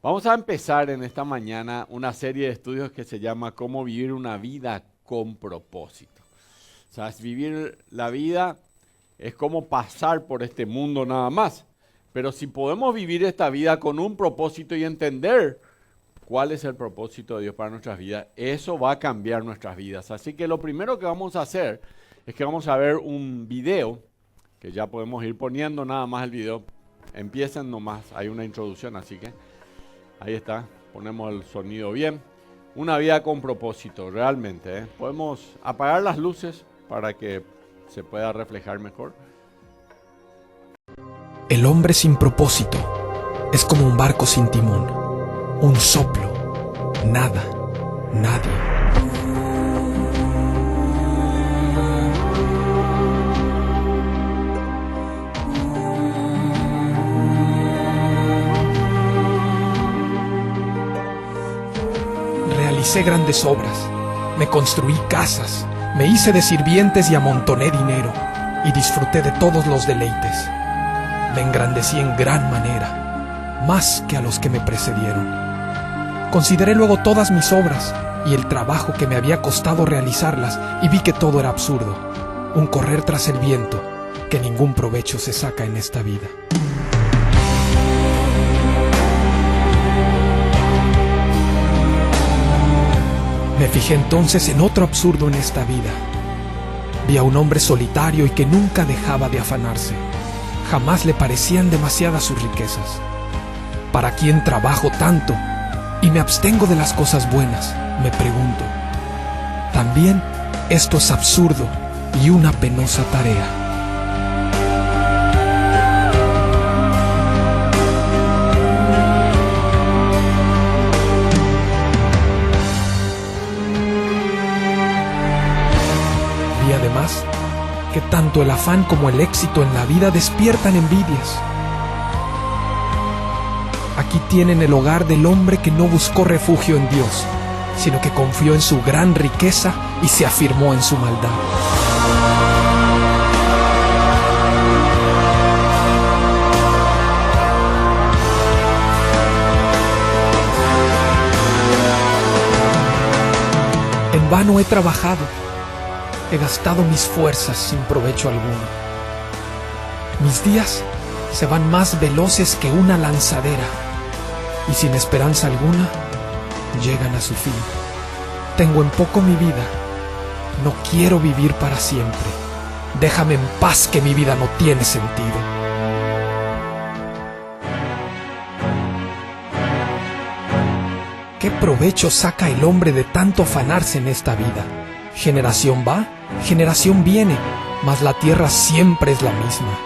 Vamos a empezar en esta mañana una serie de estudios que se llama Cómo vivir una vida con propósito. O sea, vivir la vida es como pasar por este mundo nada más. Pero si podemos vivir esta vida con un propósito y entender cuál es el propósito de Dios para nuestras vidas, eso va a cambiar nuestras vidas. Así que lo primero que vamos a hacer es que vamos a ver un video, que ya podemos ir poniendo nada más el video. Empiecen nomás, hay una introducción, así que ahí está, ponemos el sonido bien. Una vida con propósito, realmente. Podemos apagar las luces para que se pueda reflejar mejor. El hombre sin propósito es como un barco sin timón, un soplo, nada, nadie. Realicé grandes obras, me construí casas, me hice de sirvientes y amontoné dinero, y disfruté de todos los deleites. Me engrandecí en gran manera, más que a los que me precedieron. Consideré luego todas mis obras y el trabajo que me había costado realizarlas, y vi que todo era absurdo, un correr tras el viento, que ningún provecho se saca en esta vida. Me fijé entonces en otro absurdo en esta vida. Vi a un hombre solitario y que nunca dejaba de afanarse. Jamás le parecían demasiadas sus riquezas. ¿Para quién trabajo tanto? Y me abstengo de las cosas buenas, me pregunto. También esto es absurdo y una penosa tarea. Y además, que tanto el afán como el éxito en la vida despiertan envidias. Aquí tienen el hogar del hombre que no buscó refugio en Dios, sino que confió en su gran riqueza y se afirmó en su maldad. En vano he trabajado. He gastado mis fuerzas sin provecho alguno. Mis días se van más veloces que una lanzadera, y sin esperanza alguna llegan a su fin. Tengo en poco mi vida. No quiero vivir para siempre. Déjame en paz, que mi vida no tiene sentido. ¿Qué provecho saca el hombre de tanto afanarse en esta vida? Generación va, generación viene, mas la tierra siempre es la misma.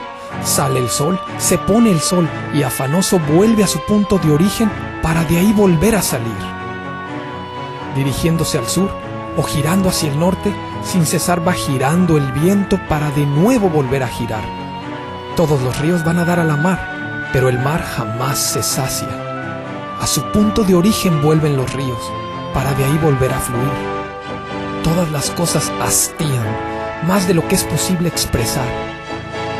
Sale el sol, se pone el sol, y afanoso vuelve a su punto de origen para de ahí volver a salir. Dirigiéndose al sur o girando hacia el norte, sin cesar va girando el viento para de nuevo volver a girar. Todos los ríos van a dar a la mar, pero el mar jamás se sacia. A su punto de origen vuelven los ríos, para de ahí volver a fluir. Todas las cosas hastían, más de lo que es posible expresar.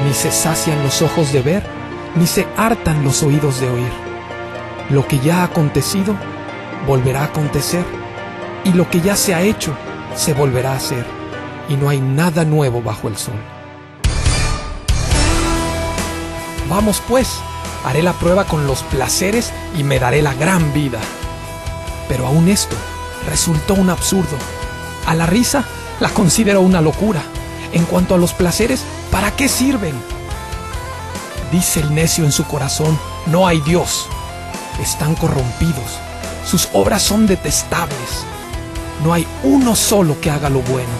Ni se sacian los ojos de ver, ni se hartan los oídos de oír. Lo que ya ha acontecido, volverá a acontecer, y lo que ya se ha hecho, se volverá a hacer, y no hay nada nuevo bajo el sol. Vamos pues, haré la prueba con los placeres y me daré la gran vida. Pero aún esto resultó un absurdo. A la risa la considero una locura. En cuanto a los placeres, ¿para qué sirven? Dice el necio en su corazón: no hay Dios. Están corrompidos. Sus obras son detestables. No hay uno solo que haga lo bueno.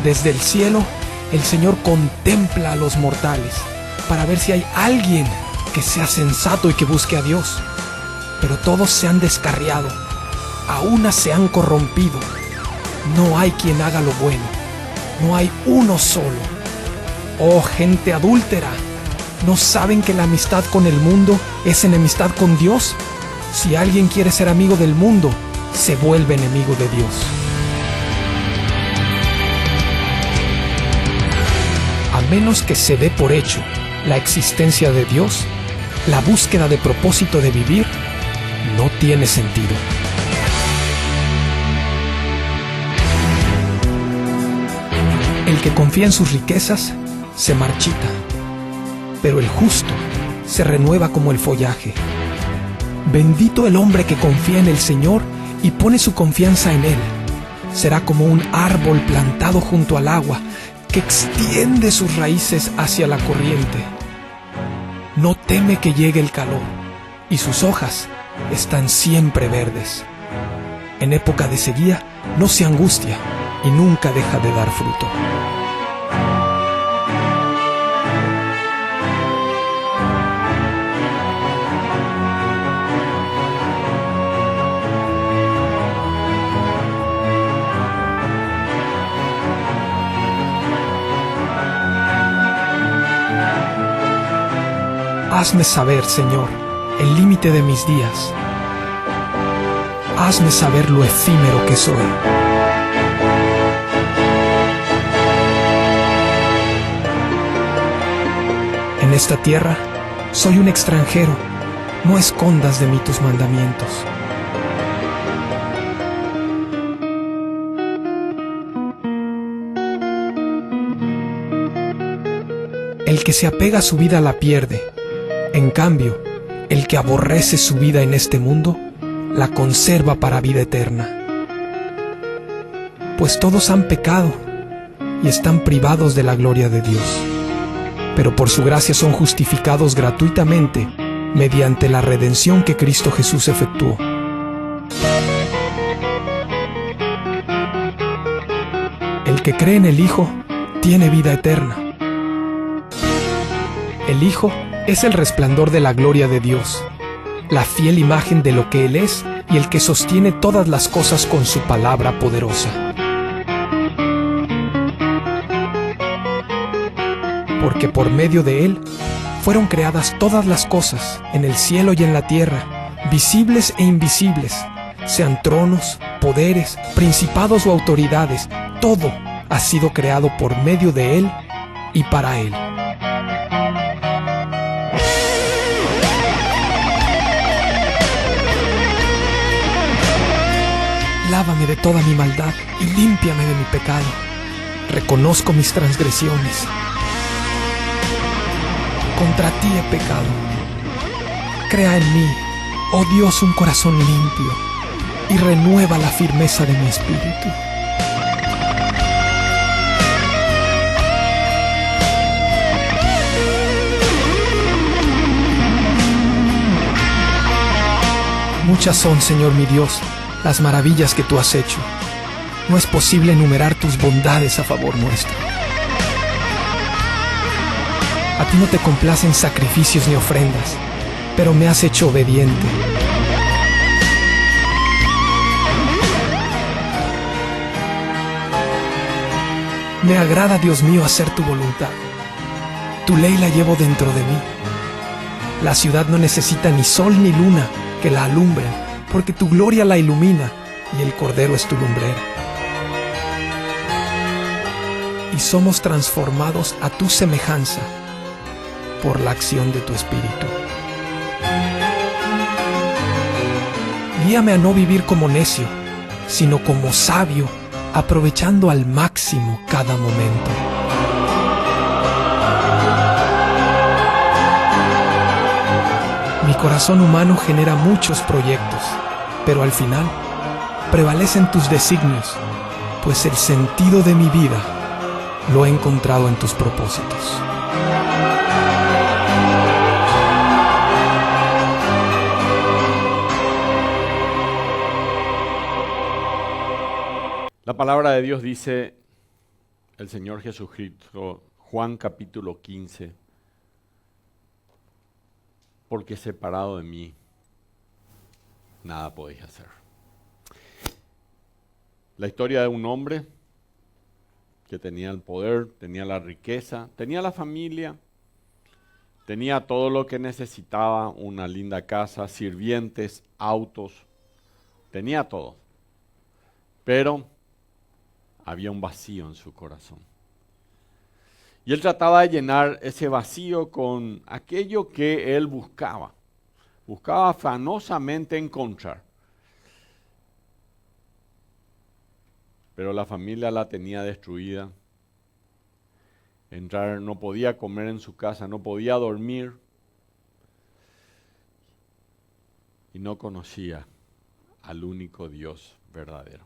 Desde el cielo, el Señor contempla a los mortales para ver si hay alguien que sea sensato y que busque a Dios. Pero todos se han descarriado. A una se han corrompido. No hay quien haga lo bueno. No hay uno solo. Oh, gente adúltera, ¿no saben que la amistad con el mundo es enemistad con Dios? Si alguien quiere ser amigo del mundo, se vuelve enemigo de Dios. A menos que se dé por hecho la existencia de Dios, la búsqueda de propósito de vivir no tiene sentido. El que confía en sus riquezas se marchita, pero el justo se renueva como el follaje. Bendito el hombre que confía en el Señor y pone su confianza en Él. Será como un árbol plantado junto al agua, que extiende sus raíces hacia la corriente. No teme que llegue el calor, y sus hojas están siempre verdes. En época de sequía no se angustia y nunca deja de dar fruto. Hazme saber, Señor, el límite de mis días. Hazme saber lo efímero que soy. En esta tierra soy un extranjero. No escondas de mí tus mandamientos. El que se apega a su vida la pierde. En cambio, el que aborrece su vida en este mundo, la conserva para vida eterna. Pues todos han pecado y están privados de la gloria de Dios. Pero por su gracia son justificados gratuitamente mediante la redención que Cristo Jesús efectuó. El que cree en el Hijo tiene vida eterna. El Hijo es el resplandor de la gloria de Dios, la fiel imagen de lo que Él es y el que sostiene todas las cosas con su palabra poderosa. Porque por medio de Él fueron creadas todas las cosas, en el cielo y en la tierra, visibles e invisibles, sean tronos, poderes, principados o autoridades, todo ha sido creado por medio de Él y para Él. Lávame de toda mi maldad y límpiame de mi pecado. Reconozco mis transgresiones. Contra ti he pecado. Crea en mí, oh Dios, un corazón limpio y renueva la firmeza de mi espíritu. Muchas son, Señor mi Dios, las maravillas que tú has hecho. No es posible enumerar tus bondades a favor nuestro. A ti no te complacen sacrificios ni ofrendas, pero me has hecho obediente. Me agrada, Dios mío, hacer tu voluntad. Tu ley la llevo dentro de mí. La ciudad no necesita ni sol ni luna que la alumbren, porque tu gloria la ilumina y el Cordero es tu lumbrera. Y somos transformados a tu semejanza por la acción de tu Espíritu. Guíame a no vivir como necio, sino como sabio, aprovechando al máximo cada momento. Mi corazón humano genera muchos proyectos, pero al final prevalecen tus designios, pues el sentido de mi vida lo he encontrado en tus propósitos. La palabra de Dios dice, el Señor Jesucristo, Juan capítulo 15, porque separado de mí, nada podéis hacer. La historia de un hombre que tenía el poder, tenía la riqueza, tenía la familia, tenía todo lo que necesitaba, una linda casa, sirvientes, autos, tenía todo. Pero había un vacío en su corazón. Y él trataba de llenar ese vacío con aquello que él buscaba. buscaba afanosamente encontrar. Pero la familia la tenía destruida. No podía comer en su casa, no podía dormir. Y no conocía al único Dios verdadero.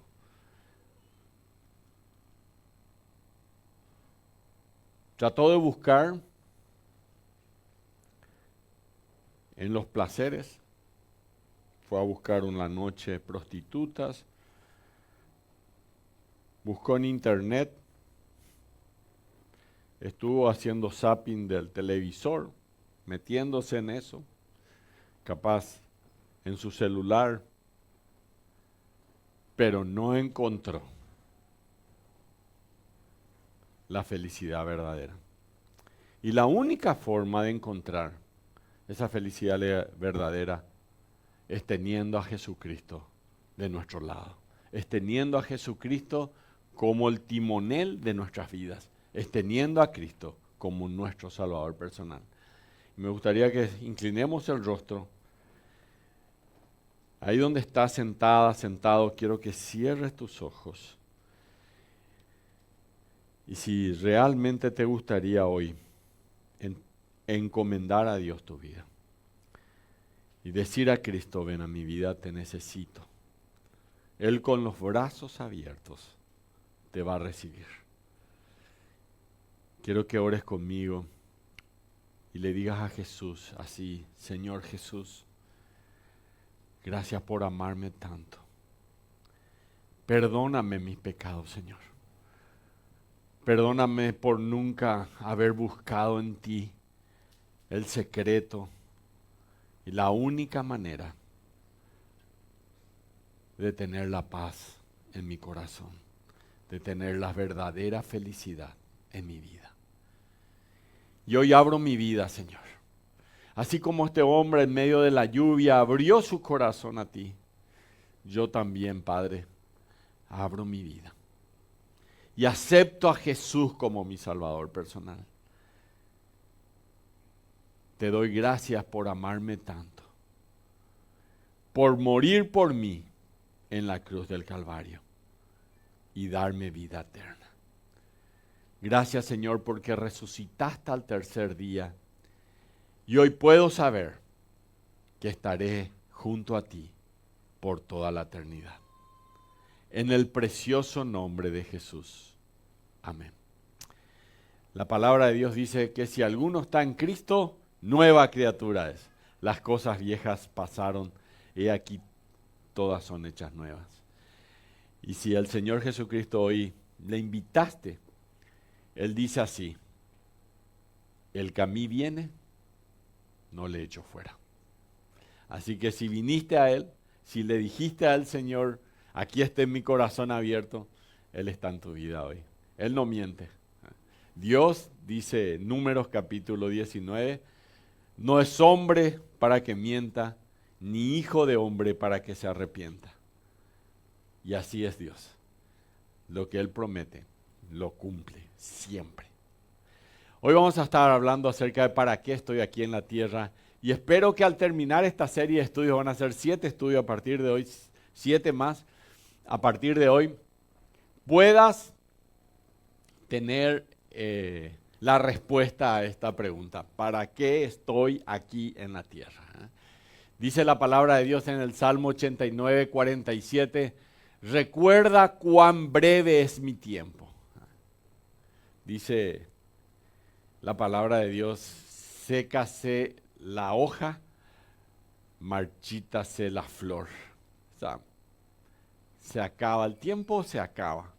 Trató de buscar en los placeres. Fue a buscar una noche prostitutas. Buscó en internet. Estuvo haciendo zapping del televisor, metiéndose en eso. Capaz en su celular. Pero no encontró la felicidad verdadera. Y la única forma de encontrar esa felicidad verdadera es teniendo a Jesucristo de nuestro lado. Es teniendo a Jesucristo como el timonel de nuestras vidas. Es teniendo a Cristo como nuestro Salvador personal. Me gustaría que inclinemos el rostro. Ahí donde estás sentada, sentado, quiero que cierres tus ojos. Y si realmente te gustaría hoy encomendar a Dios tu vida y decir a Cristo, ven a mi vida, te necesito. Él con los brazos abiertos te va a recibir. Quiero que ores conmigo y le digas a Jesús así, Señor Jesús, gracias por amarme tanto. Perdóname mis pecados, Señor. Perdóname por nunca haber buscado en ti el secreto y la única manera de tener la paz en mi corazón, de tener la verdadera felicidad en mi vida. Y hoy abro mi vida, Señor. Así como este hombre en medio de la lluvia abrió su corazón a ti, yo también, Padre, abro mi vida. Y acepto a Jesús como mi Salvador personal. Te doy gracias por amarme tanto, por morir por mí en la cruz del Calvario y darme vida eterna. Gracias, Señor, porque resucitaste al tercer día y hoy puedo saber que estaré junto a ti por toda la eternidad. En el precioso nombre de Jesús. Amén. La palabra de Dios dice que si alguno está en Cristo, nueva criatura es. Las cosas viejas pasaron, he aquí todas son hechas nuevas. Y si el Señor Jesucristo hoy le invitaste, Él dice así, el que a mí viene, no le echo fuera. Así que si viniste a Él, si le dijiste al Señor, aquí está en mi corazón abierto, Él está en tu vida hoy. Él no miente. Dios, dice Números capítulo 19, no es hombre para que mienta, ni hijo de hombre para que se arrepienta. Y así es Dios. Lo que Él promete, lo cumple siempre. Hoy vamos a estar hablando acerca de para qué estoy aquí en la tierra. Y espero que al terminar esta serie de estudios, van a ser 7 estudios a partir de hoy, 7 más a partir de hoy, puedas tener la respuesta a esta pregunta. ¿Para qué estoy aquí en la tierra? Dice la palabra de Dios en el Salmo 89, 47, recuerda cuán breve es mi tiempo. Dice la palabra de Dios, sécase la hoja, marchítase la flor. O sea, se acaba el tiempo, se acaba.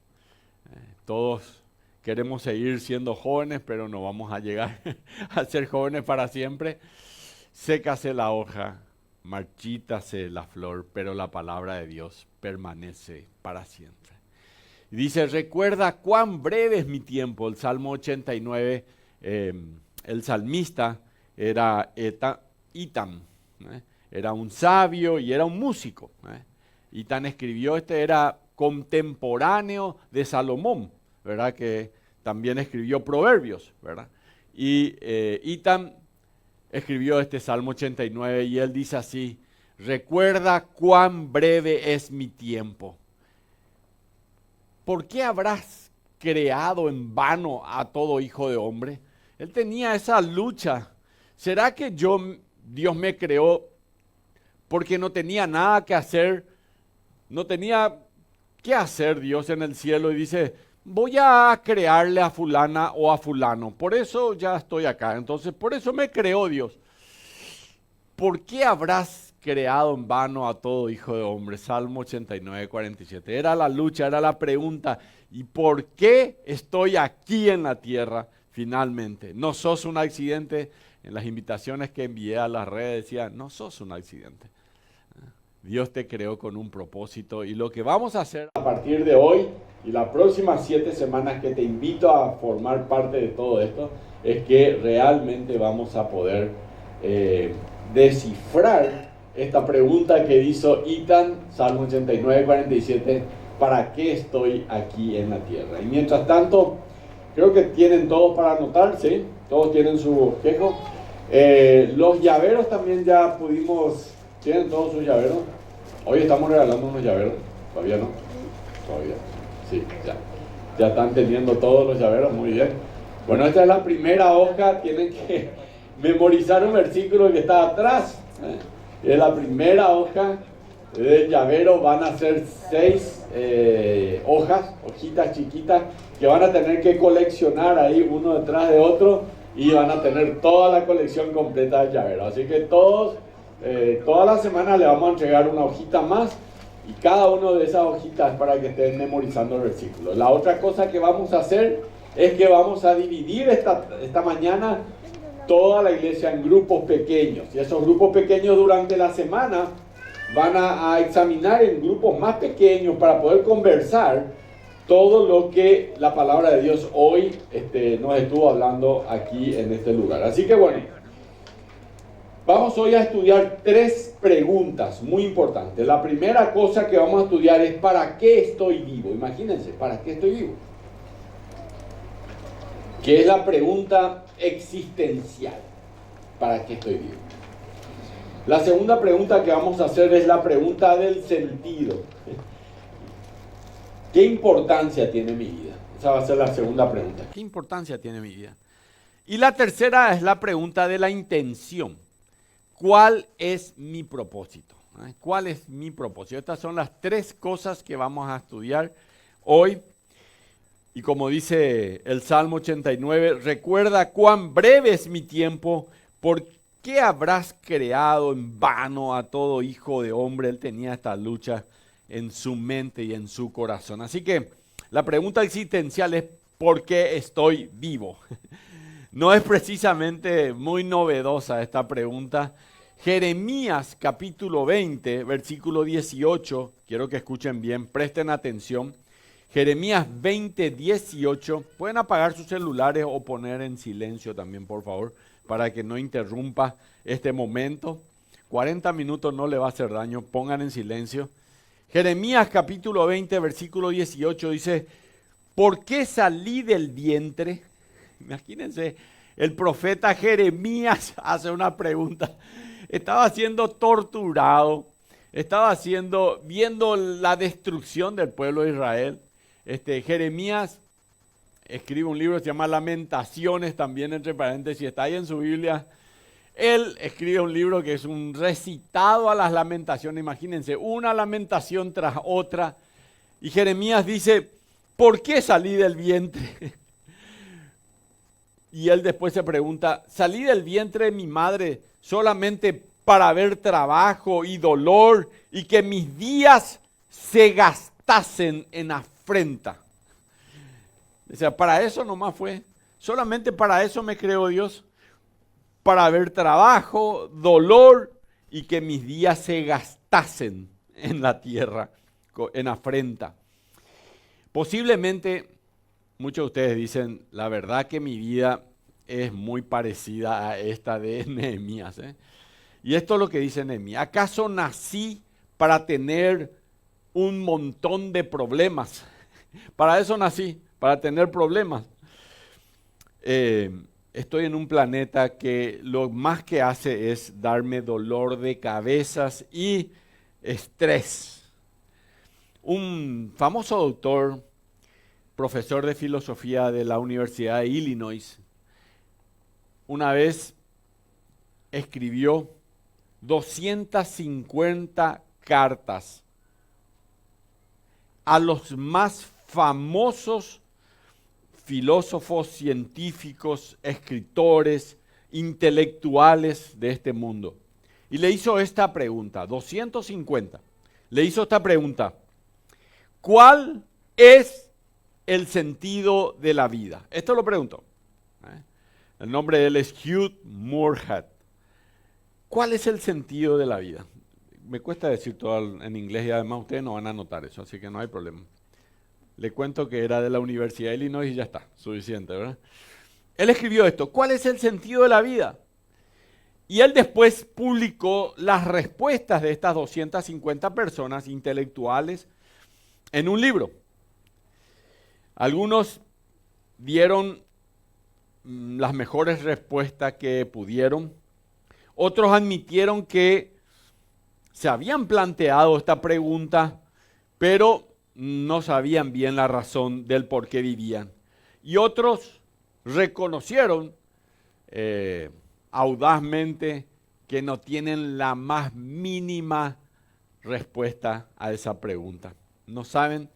Todos queremos seguir siendo jóvenes, pero no vamos a llegar a ser jóvenes para siempre. Sécase la hoja, marchítase la flor, pero la palabra de Dios permanece para siempre. Y dice, recuerda cuán breve es mi tiempo. El Salmo 89, el salmista era Itam, era un sabio y era un músico. Itam escribió, era contemporáneo de Salomón, ¿verdad? Que también escribió Proverbios, ¿verdad? Y Itam escribió este Salmo 89 y él dice así: recuerda cuán breve es mi tiempo. ¿Por qué habrás creado en vano a todo hijo de hombre? Él tenía esa lucha. ¿Será que Dios me creó porque no tenía nada que hacer? No tenía qué hacer Dios en el cielo y dice, voy a crearle a fulana o a fulano. Por eso ya estoy acá. Entonces, por eso me creó Dios. ¿Por qué habrás creado en vano a todo hijo de hombre? Salmo 89, 47. Era la lucha, era la pregunta. ¿Y por qué estoy aquí en la tierra finalmente? No sos un accidente. En las invitaciones que envié a las redes decía, no sos un accidente. Dios te creó con un propósito y lo que vamos a hacer a partir de hoy y las próximas 7 semanas que te invito a formar parte de todo esto es que realmente vamos a poder descifrar esta pregunta que hizo Ethan, Salmo 89, 47, ¿para qué estoy aquí en la tierra? Y mientras tanto, creo que tienen todos para anotar, ¿sí? Todos tienen su bosquejo. Los llaveros también ya pudimos... ¿Tienen todos sus llaveros? Hoy estamos regalando unos llaveros. ¿Todavía no? Todavía. Sí, ya. Ya están teniendo todos los llaveros, muy bien. Bueno, esta es la primera hoja. Tienen que memorizar un versículo que está atrás. Es la primera hoja del llavero. Van a ser 6 hojitas chiquitas, que van a tener que coleccionar ahí uno detrás de otro. Y van a tener toda la colección completa del llavero. Así que todos... toda la semana le vamos a entregar una hojita más y cada una de esas hojitas es para que estén memorizando el versículo. La otra cosa que vamos a hacer es que vamos a dividir esta mañana toda la iglesia en grupos pequeños, y esos grupos pequeños durante la semana van a examinar en grupos más pequeños para poder conversar todo lo que la palabra de Dios hoy nos estuvo hablando aquí en este lugar. Así que bueno, vamos hoy a estudiar 3 preguntas muy importantes. La primera cosa que vamos a estudiar es ¿para qué estoy vivo? Imagínense, ¿para qué estoy vivo? Que es la pregunta existencial. ¿Para qué estoy vivo? La segunda pregunta que vamos a hacer es la pregunta del sentido. ¿Qué importancia tiene mi vida? Esa va a ser la segunda pregunta. ¿Qué importancia tiene mi vida? Y la tercera es la pregunta de la intención. ¿Cuál es mi propósito? ¿Cuál es mi propósito? Estas son las 3 cosas que vamos a estudiar hoy. Y como dice el Salmo 89, recuerda cuán breve es mi tiempo, ¿por qué habrás creado en vano a todo hijo de hombre? Él tenía esta lucha en su mente y en su corazón. Así que la pregunta existencial es ¿por qué estoy vivo? No es precisamente muy novedosa esta pregunta. Jeremías capítulo 20, versículo 18, quiero que escuchen bien, presten atención. Jeremías 20, 18, pueden apagar sus celulares o poner en silencio también, por favor, para que no interrumpa este momento. 40 minutos no le va a hacer daño, pongan en silencio. Jeremías capítulo 20, versículo 18 dice, ¿por qué salí del vientre? Imagínense, el profeta Jeremías hace una pregunta. Estaba siendo torturado, estaba viendo la destrucción del pueblo de Israel. Jeremías escribe un libro que se llama Lamentaciones, también entre paréntesis, está ahí en su Biblia. Él escribe un libro que es un recitado a las lamentaciones, imagínense, una lamentación tras otra. Y Jeremías dice, ¿por qué salí del vientre? Y él después se pregunta, ¿salí del vientre de mi madre solamente para ver trabajo y dolor y que mis días se gastasen en afrenta? O sea, para eso nomás fue, solamente para eso me creó Dios, para ver trabajo, dolor y que mis días se gastasen en la tierra, en afrenta. Posiblemente muchos de ustedes dicen, la verdad que mi vida es muy parecida a esta de Nehemías. Y esto es lo que dice Nehemías. ¿Acaso nací para tener un montón de problemas? Para eso nací, para tener problemas. estoy en un planeta que lo más que hace es darme dolor de cabezas y estrés. Un famoso doctor, profesor de filosofía de la Universidad de Illinois, una vez escribió 250 cartas a los más famosos filósofos, científicos, escritores, intelectuales de este mundo. Y le hizo esta pregunta, 250. Le hizo esta pregunta: ¿cuál es el sentido de la vida? Esto lo preguntó. El nombre de él es Hugh Moorhead. ¿Cuál es el sentido de la vida? Me cuesta decir todo en inglés y además ustedes no van a notar eso, así que no hay problema. Le cuento que era de la Universidad de Illinois y ya está, suficiente, ¿verdad? Él escribió esto: ¿cuál es el sentido de la vida? Y él después publicó las respuestas de estas 250 personas intelectuales en un libro. Algunos dieron las mejores respuestas que pudieron. Otros admitieron que se habían planteado esta pregunta, pero no sabían bien la razón del por qué vivían. Y otros reconocieron audazmente que no tienen la más mínima respuesta a esa pregunta. No saben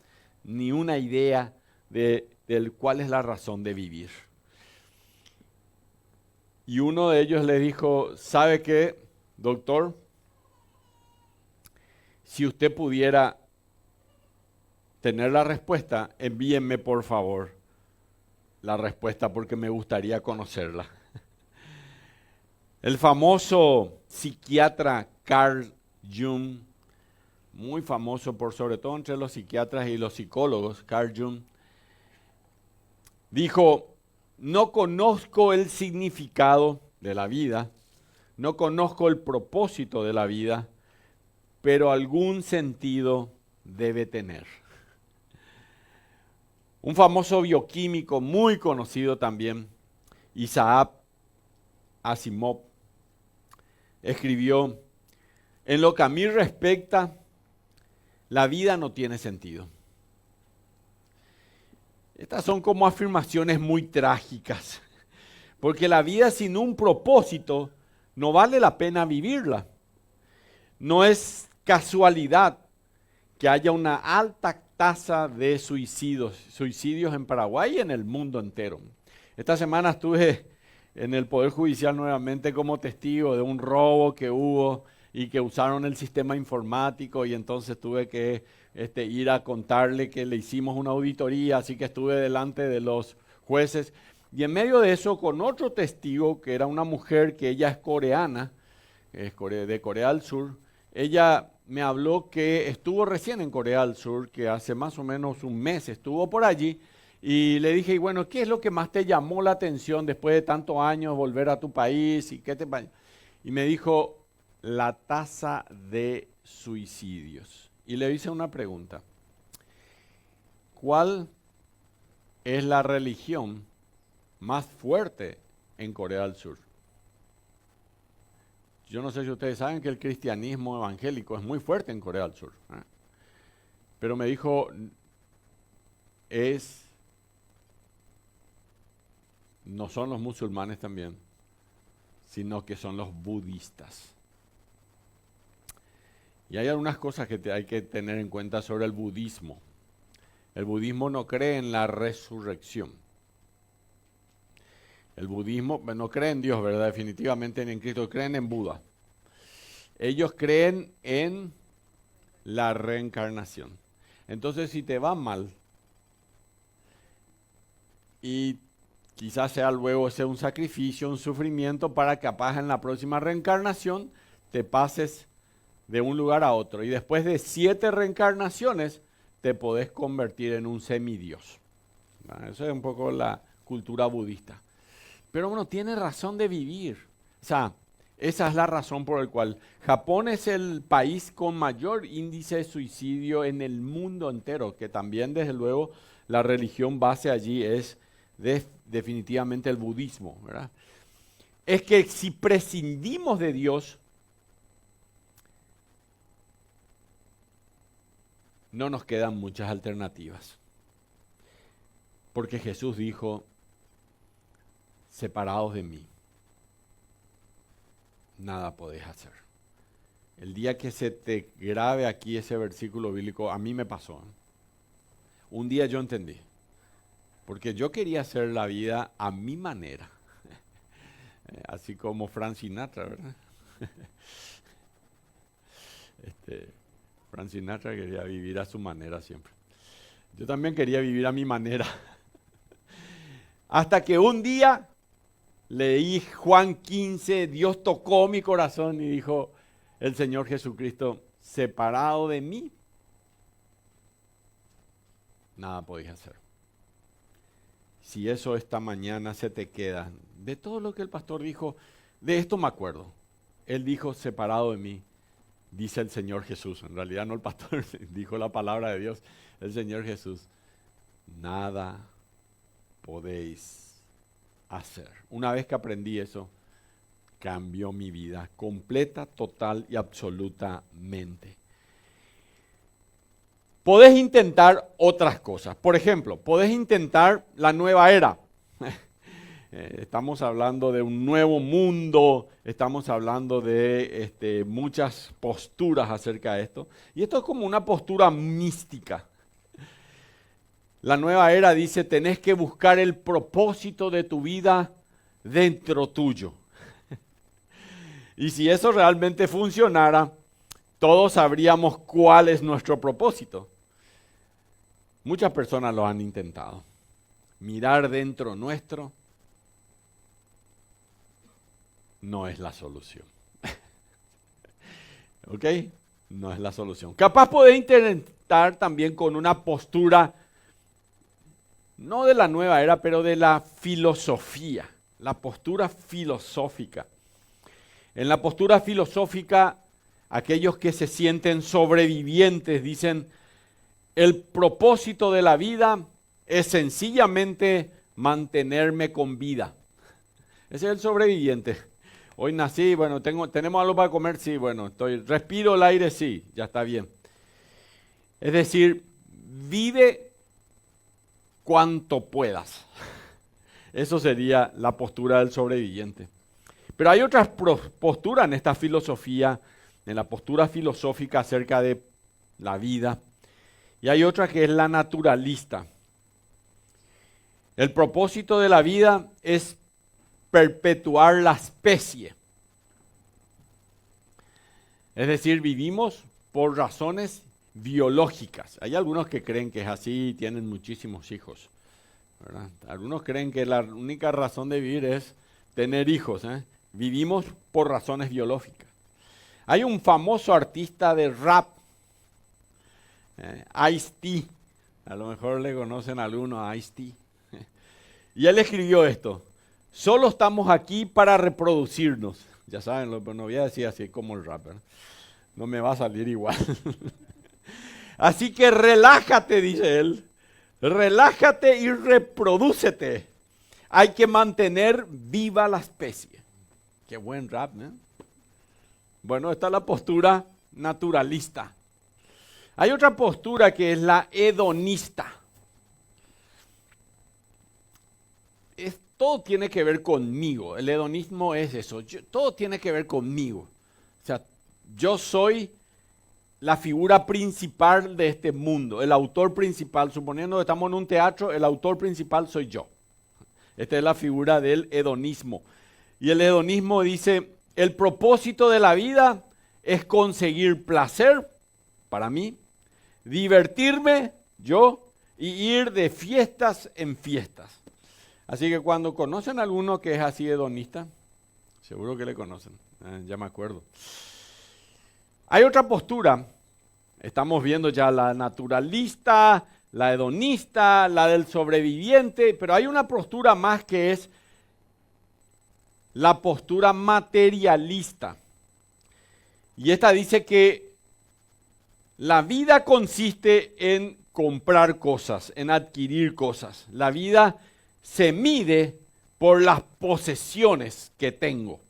ni una idea de cuál es la razón de vivir. Y uno de ellos le dijo: ¿sabe qué, doctor? Si usted pudiera tener la respuesta, envíenme por favor la respuesta porque me gustaría conocerla. El famoso psiquiatra Carl Jung, muy famoso por sobre todo entre los psiquiatras y los psicólogos, Carl Jung, dijo: no conozco el significado de la vida, no conozco el propósito de la vida, pero algún sentido debe tener. Un famoso bioquímico muy conocido también, Isaac Asimov, escribió: en lo que a mí respecta, la vida no tiene sentido. Estas son como afirmaciones muy trágicas, porque la vida sin un propósito no vale la pena vivirla. No es casualidad que haya una alta tasa de suicidios en Paraguay y en el mundo entero. Esta semana estuve en el Poder Judicial nuevamente como testigo de un robo que hubo y que usaron el sistema informático, y entonces tuve que ir a contarle que le hicimos una auditoría, así que estuve delante de los jueces. Y en medio de eso, con otro testigo, que era una mujer que ella es coreana, de Corea del Sur, ella me habló que estuvo recién en Corea del Sur, que hace más o menos un mes estuvo por allí, y le dije: y bueno, ¿qué es lo que más te llamó la atención después de tantos años volver a tu país? Y me dijo: la tasa de suicidios. Y le hice una pregunta: ¿cuál es la religión más fuerte en Corea del Sur? Yo no sé si ustedes saben que el cristianismo evangélico es muy fuerte en Corea del Sur, ¿eh? Pero me dijo: no son los musulmanes también, sino que son los budistas. Y hay algunas cosas que hay que tener en cuenta sobre el budismo. El budismo no cree en la resurrección. El budismo no cree en Dios, ¿verdad? Definitivamente ni en Cristo, creen en Buda. Ellos creen en la reencarnación. Entonces, si te va mal, y quizás sea luego un sacrificio, un sufrimiento, para que capaz en la próxima reencarnación te pases de un lugar a otro. Y después de 7 reencarnaciones, te podés convertir en un semidios. Eso es un poco la cultura budista. Pero bueno, tiene razón de vivir. O sea, esa es la razón por la cual Japón es el país con mayor índice de suicidio en el mundo entero, que también desde luego la religión base allí es definitivamente el budismo, ¿verdad? Es que si prescindimos de Dios, no nos quedan muchas alternativas. Porque Jesús dijo, separados de mí, nada podés hacer. El día que se te grabe aquí ese versículo bíblico, a mí me pasó. Un día yo entendí, porque yo quería hacer la vida a mi manera, así como Frank Sinatra, ¿verdad? Frank Sinatra quería vivir a su manera siempre. Yo también quería vivir a mi manera. Hasta que un día leí Juan 15, Dios tocó mi corazón y dijo, el Señor Jesucristo, separado de mí, nada podéis hacer. Si eso esta mañana se te queda, de todo lo que el pastor dijo, de esto me acuerdo. Él dijo, separado de mí, dice el Señor Jesús. En realidad no el pastor, dijo la palabra de Dios, el Señor Jesús. Nada podéis hacer. Una vez que aprendí eso, cambió mi vida completa, total y absolutamente. Podés intentar otras cosas. Por ejemplo, podés intentar la nueva era. Estamos hablando de un nuevo mundo, estamos hablando de muchas posturas acerca de esto. Y esto es como una postura mística. La nueva era dice, tenés que buscar el propósito de tu vida dentro tuyo. Y si eso realmente funcionara, todos sabríamos cuál es nuestro propósito. Muchas personas lo han intentado. Mirar dentro nuestro no es la solución. ¿Ok? No es la solución. Capaz podés intentar también con una postura, no de la nueva era, pero de la filosofía, la postura filosófica. En la postura filosófica, aquellos que se sienten sobrevivientes dicen, el propósito de la vida es sencillamente mantenerme con vida. Ese es el sobreviviente. Hoy nací, bueno, tenemos algo para comer, sí, bueno, respiro el aire, sí, ya está bien. Es decir, vive cuanto puedas. Eso sería la postura del sobreviviente. Pero hay otras posturas en esta filosofía, en la postura filosófica acerca de la vida. Y hay otra que es la naturalista. El propósito de la vida es perpetuar la especie. Es decir, vivimos por razones biológicas. Hay algunos que creen que es así y tienen muchísimos hijos, ¿verdad? Algunos creen que la única razón de vivir es tener hijos, ¿eh? Vivimos por razones biológicas. Hay un famoso artista de rap, Ice-T. A lo mejor le conocen a alguno a Ice-T. Y él escribió esto. Solo estamos aquí para reproducirnos. Ya saben, no voy a decir así como el rapper. No me va a salir igual. Así que relájate, dice él. Relájate y reprodúcete. Hay que mantener viva la especie. Qué buen rap, ¿no? Bueno, esta es la postura naturalista. Hay otra postura que es la hedonista. Todo tiene que ver conmigo. El hedonismo es eso. Todo tiene que ver conmigo. O sea, yo soy la figura principal de este mundo, el autor principal. Suponiendo que estamos en un teatro, el autor principal soy yo. Esta es la figura del hedonismo. Y el hedonismo dice, el propósito de la vida es conseguir placer, para mí, divertirme, yo, y ir de fiestas en fiestas. Así que cuando conocen a alguno que es así hedonista, seguro que le conocen, ya me acuerdo. Hay otra postura, estamos viendo ya la naturalista, la hedonista, la del sobreviviente, pero hay una postura más que es la postura materialista. Y esta dice que la vida consiste en comprar cosas, en adquirir cosas. La vida se mide por las posesiones que tengo.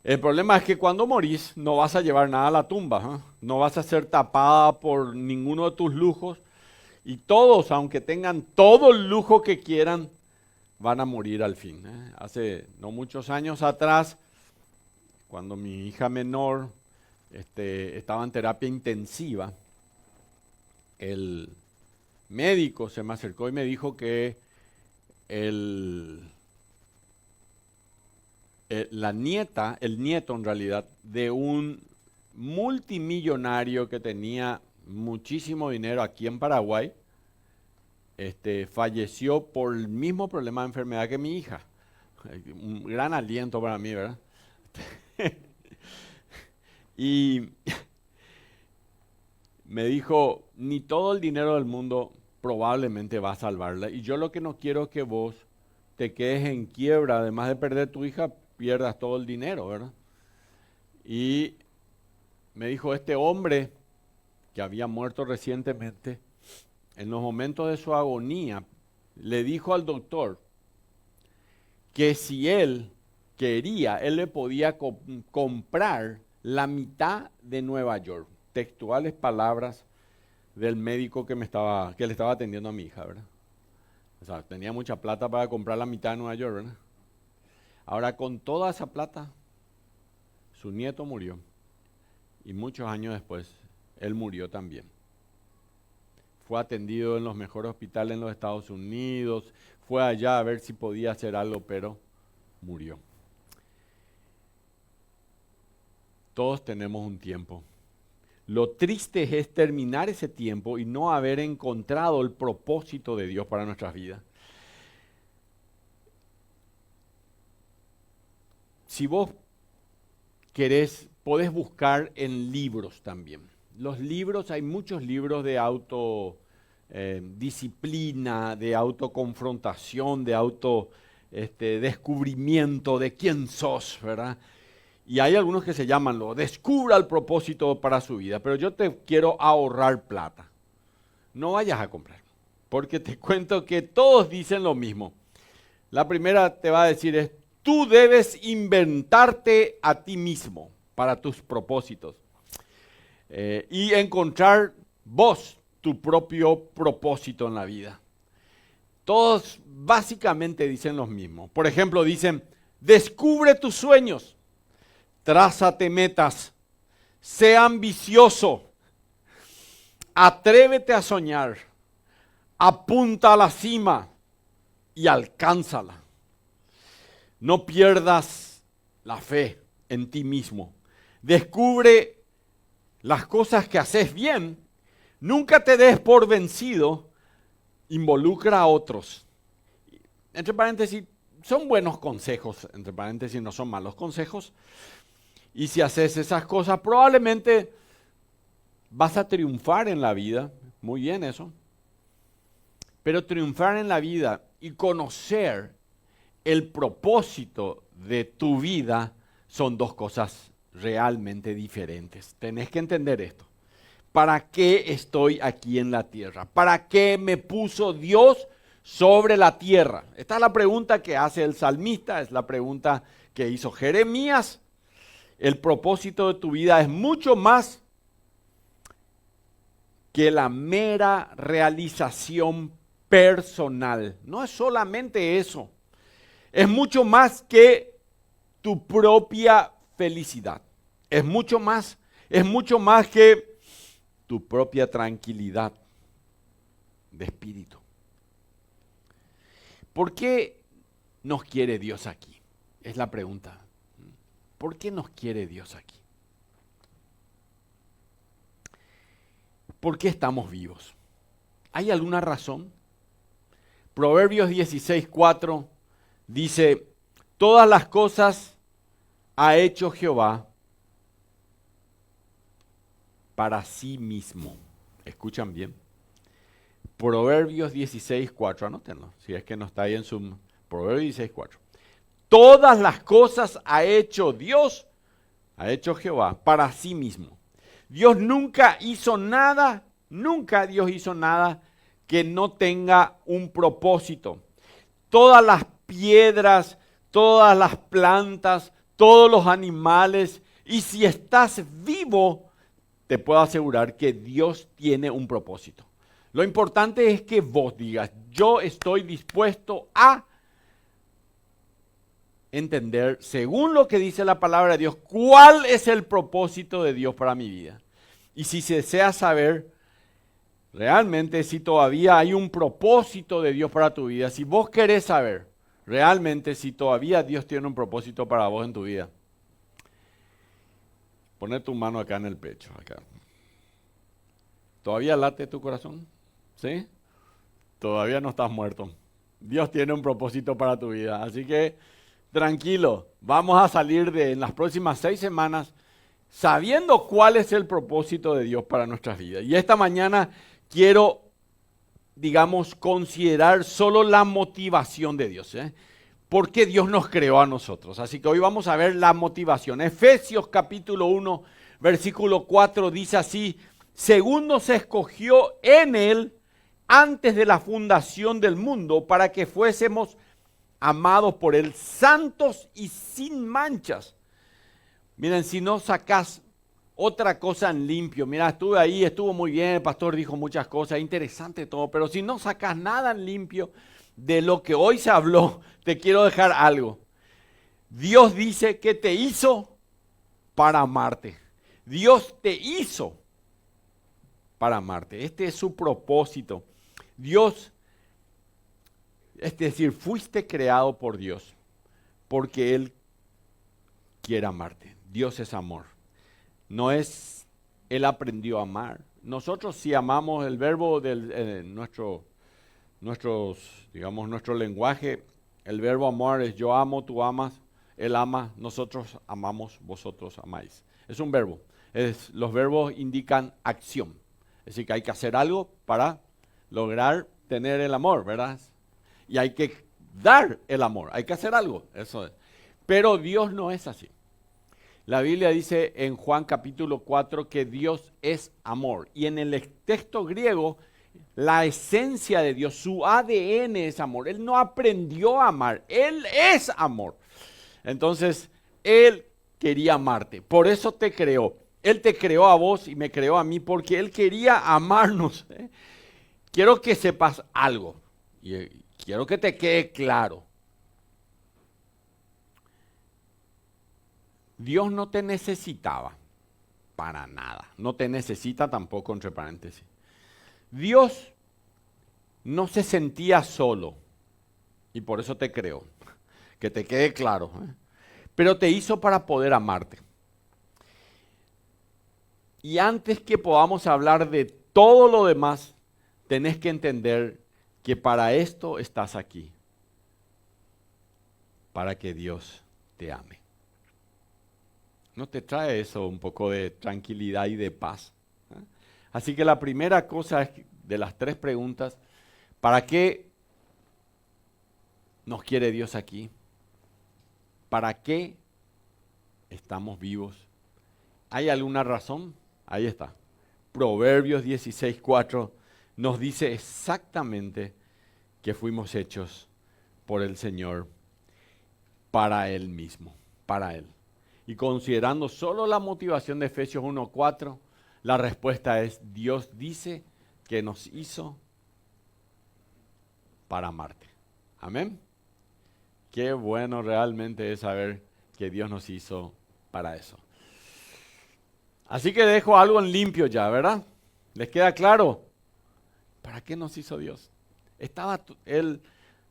El problema es que cuando morís no vas a llevar nada a la tumba, ¿eh? No vas a ser tapada por ninguno de tus lujos y todos, aunque tengan todo el lujo que quieran, van a morir al fin, ¿eh? Hace no muchos años atrás, cuando mi hija menor estaba en terapia intensiva, el médico se me acercó y me dijo que el nieto en realidad, de un multimillonario que tenía muchísimo dinero aquí en Paraguay, falleció por el mismo problema de enfermedad que mi hija. Un gran aliento para mí, ¿verdad? Y me dijo, ni todo el dinero del mundo probablemente va a salvarla. Y yo lo que no quiero es que vos te quedes en quiebra, además de perder tu hija, pierdas todo el dinero, ¿verdad? Y me dijo, este hombre que había muerto recientemente, en los momentos de su agonía, le dijo al doctor que si él quería, él le podía comprar la mitad de Nueva York. Textuales palabras del médico que le estaba atendiendo a mi hija, ¿verdad? O sea, tenía mucha plata para comprar la mitad de Nueva York, ¿verdad? Ahora, con toda esa plata, su nieto murió. Y muchos años después, él murió también. Fue atendido en los mejores hospitales en los Estados Unidos, fue allá a ver si podía hacer algo, pero murió. Todos tenemos un tiempo. Lo triste es terminar ese tiempo y no haber encontrado el propósito de Dios para nuestras vidas. Si vos querés, podés buscar en libros también. Los libros, hay muchos libros de autodisciplina, de autoconfrontación, de descubrimiento de quién sos, ¿verdad? Y hay algunos que se llaman descubra el propósito para su vida, pero yo te quiero ahorrar plata. No vayas a comprar, porque te cuento que todos dicen lo mismo. La primera te va a decir es, tú debes inventarte a ti mismo para tus propósitos y encontrar vos tu propio propósito en la vida. Todos básicamente dicen lo mismo. Por ejemplo, dicen, descubre tus sueños. Trázate metas, sé ambicioso, atrévete a soñar, apunta a la cima y alcánzala. No pierdas la fe en ti mismo. Descubre las cosas que haces bien, nunca te des por vencido, involucra a otros. Entre paréntesis, son buenos consejos, entre paréntesis, no son malos consejos. Y si haces esas cosas, probablemente vas a triunfar en la vida. Muy bien eso. Pero triunfar en la vida y conocer el propósito de tu vida son dos cosas realmente diferentes. Tenés que entender esto. ¿Para qué estoy aquí en la tierra? ¿Para qué me puso Dios sobre la tierra? Esta es la pregunta que hace el salmista, es la pregunta que hizo Jeremías. El propósito de tu vida es mucho más que la mera realización personal. No es solamente eso. Es mucho más que tu propia felicidad. Es mucho más que tu propia tranquilidad de espíritu. ¿Por qué nos quiere Dios aquí? Es la pregunta. ¿Por qué nos quiere Dios aquí? ¿Por qué estamos vivos? ¿Hay alguna razón? Proverbios 16:4 dice, todas las cosas ha hecho Jehová para sí mismo. ¿Escuchan bien? Proverbios 16:4, anótenlo, si es que no está ahí en su... Proverbios 16:4. Todas las cosas ha hecho Dios, ha hecho Jehová para sí mismo. Dios nunca Dios hizo nada que no tenga un propósito. Todas las piedras, todas las plantas, todos los animales, y si estás vivo, te puedo asegurar que Dios tiene un propósito. Lo importante es que vos digas, yo estoy dispuesto a entender, según lo que dice la palabra de Dios, cuál es el propósito de Dios para mi vida. Y si se desea saber realmente si todavía hay un propósito de Dios para tu vida, si vos querés saber realmente si todavía Dios tiene un propósito para vos en tu vida, poné tu mano acá en el pecho, acá. ¿Todavía late tu corazón? ¿Sí? Todavía no estás muerto. Dios tiene un propósito para tu vida, así que tranquilo, vamos a salir en las próximas 6 semanas sabiendo cuál es el propósito de Dios para nuestras vidas. Y esta mañana quiero, digamos, considerar solo la motivación de Dios, ¿Por qué Dios nos creó a nosotros? Así que hoy vamos a ver la motivación. Efesios capítulo 1, versículo 4 dice así: según nos escogió en Él antes de la fundación del mundo para que fuésemos amados por Él, santos y sin manchas. Miren, si no sacás otra cosa en limpio, mira, estuve ahí, estuvo muy bien, el pastor dijo muchas cosas, interesante todo, pero si no sacás nada en limpio de lo que hoy se habló, te quiero dejar algo. Dios dice que te hizo para amarte. Dios te hizo para amarte. Este es su propósito. Dios, es decir, fuiste creado por Dios porque Él quiere amarte. Dios es amor. No es, Él aprendió a amar. Nosotros si amamos el verbo de nuestro lenguaje, el verbo amar es yo amo, tú amas, Él ama, nosotros amamos, vosotros amáis. Es un verbo. Los verbos indican acción. Es decir, que hay que hacer algo para lograr tener el amor, ¿verdad? Y hay que dar el amor, hay que hacer algo, eso es. Pero Dios no es así. La Biblia dice en Juan capítulo 4 que Dios es amor. Y en el texto griego, la esencia de Dios, su ADN es amor. Él no aprendió a amar, Él es amor. Entonces, Él quería amarte, por eso te creó. Él te creó a vos y me creó a mí porque Él quería amarnos. Quiero que sepas algo y quiero que te quede claro. Dios no te necesitaba para nada. No te necesita tampoco, entre paréntesis. Dios no se sentía solo y por eso te creó. Que te quede claro. Pero te hizo para poder amarte. Y antes que podamos hablar de todo lo demás, tenés que entender que para esto estás aquí. Para que Dios te ame. ¿No te trae eso un poco de tranquilidad y de paz? Así que la primera cosa es, de las 3 preguntas, ¿para qué nos quiere Dios aquí? ¿Para qué estamos vivos? ¿Hay alguna razón? Ahí está. Proverbios 16:4 nos dice exactamente que fuimos hechos por el Señor para Él mismo, para Él. Y considerando solo la motivación de Efesios 1:4, la respuesta es: Dios dice que nos hizo para amarte. Amén. Qué bueno realmente es saber que Dios nos hizo para eso. Así que dejo algo en limpio ya, ¿verdad? ¿Les queda claro? ¿Para qué nos hizo Dios? Estaba Él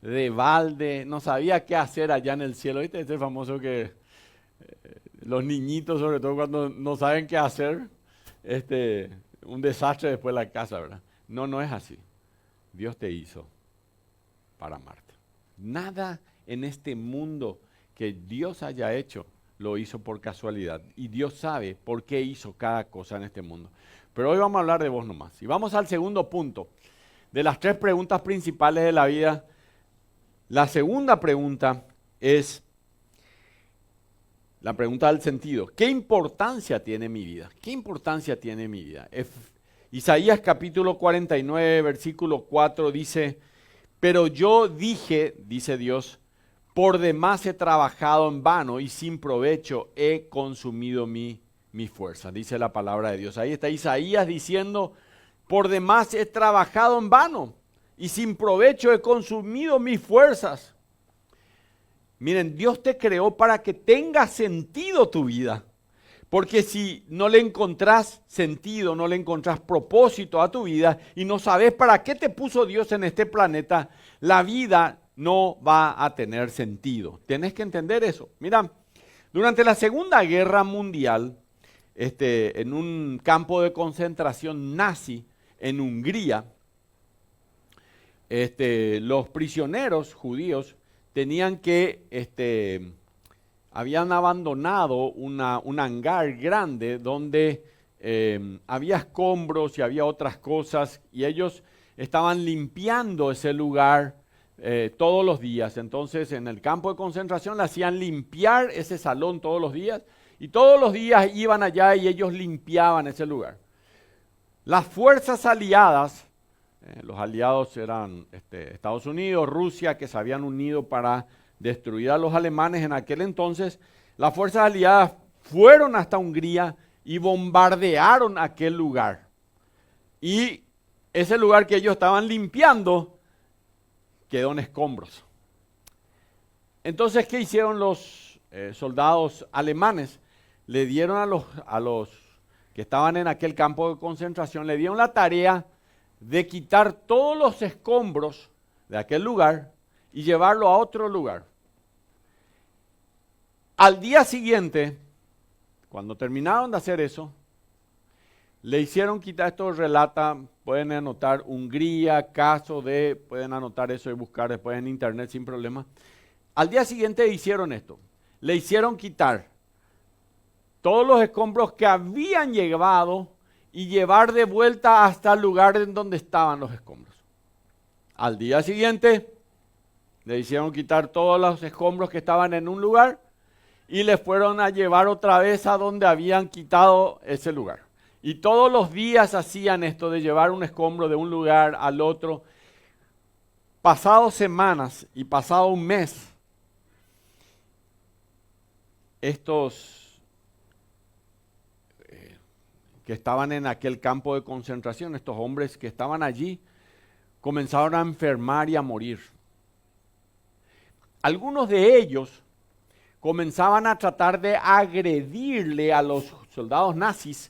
de balde, no sabía qué hacer allá en el cielo. ¿Viste ese famoso que los niñitos, sobre todo cuando no saben qué hacer, un desastre después de la casa, ¿verdad? No, no es así. Dios te hizo para amarte. Nada en este mundo que Dios haya hecho lo hizo por casualidad. Y Dios sabe por qué hizo cada cosa en este mundo. Pero hoy vamos a hablar de vos nomás. Y vamos al segundo punto. De las 3 preguntas principales de la vida, la segunda pregunta es la pregunta del sentido. ¿Qué importancia tiene mi vida? ¿Qué importancia tiene mi vida? Isaías capítulo 49, versículo 4 dice, pero yo dije, dice Dios, por demás he trabajado en vano y sin provecho he consumido mi fuerza, dice la palabra de Dios. Ahí está Isaías diciendo, por demás he trabajado en vano y sin provecho he consumido mis fuerzas. Miren, Dios te creó para que tenga sentido tu vida. Porque si no le encontrás sentido, no le encontrás propósito a tu vida y no sabes para qué te puso Dios en este planeta, la vida no va a tener sentido. Tienes que entender eso. Mira, durante la Segunda Guerra Mundial, en un campo de concentración nazi en Hungría, los prisioneros judíos tenían que, habían abandonado un hangar grande donde había escombros y había otras cosas y ellos estaban limpiando ese lugar todos los días. Entonces en el campo de concentración le hacían limpiar ese salón todos los días y todos los días iban allá y ellos limpiaban ese lugar. Las fuerzas aliadas, los aliados eran Estados Unidos, Rusia, que se habían unido para destruir a los alemanes en aquel entonces. Las fuerzas aliadas fueron hasta Hungría y bombardearon aquel lugar. Y ese lugar que ellos estaban limpiando quedó en escombros. Entonces, ¿qué hicieron los soldados alemanes? Le dieron a los que estaban en aquel campo de concentración, le dieron la tarea de quitar todos los escombros de aquel lugar y llevarlo a otro lugar. Al día siguiente, cuando terminaron de hacer eso, le hicieron quitar, esto relata, pueden anotar Hungría, caso de, pueden anotar eso y buscar después en internet sin problema. Al día siguiente hicieron esto, le hicieron quitar todos los escombros que habían llevado y llevar de vuelta hasta el lugar en donde estaban los escombros. Al día siguiente le hicieron quitar todos los escombros que estaban en un lugar y le fueron a llevar otra vez a donde habían quitado ese lugar. Y todos los días hacían esto de llevar un escombro de un lugar al otro. Pasado semanas y pasado un mes, estos que estaban en aquel campo de concentración, estos hombres que estaban allí, comenzaron a enfermar y a morir. Algunos de ellos comenzaban a tratar de agredirle a los soldados nazis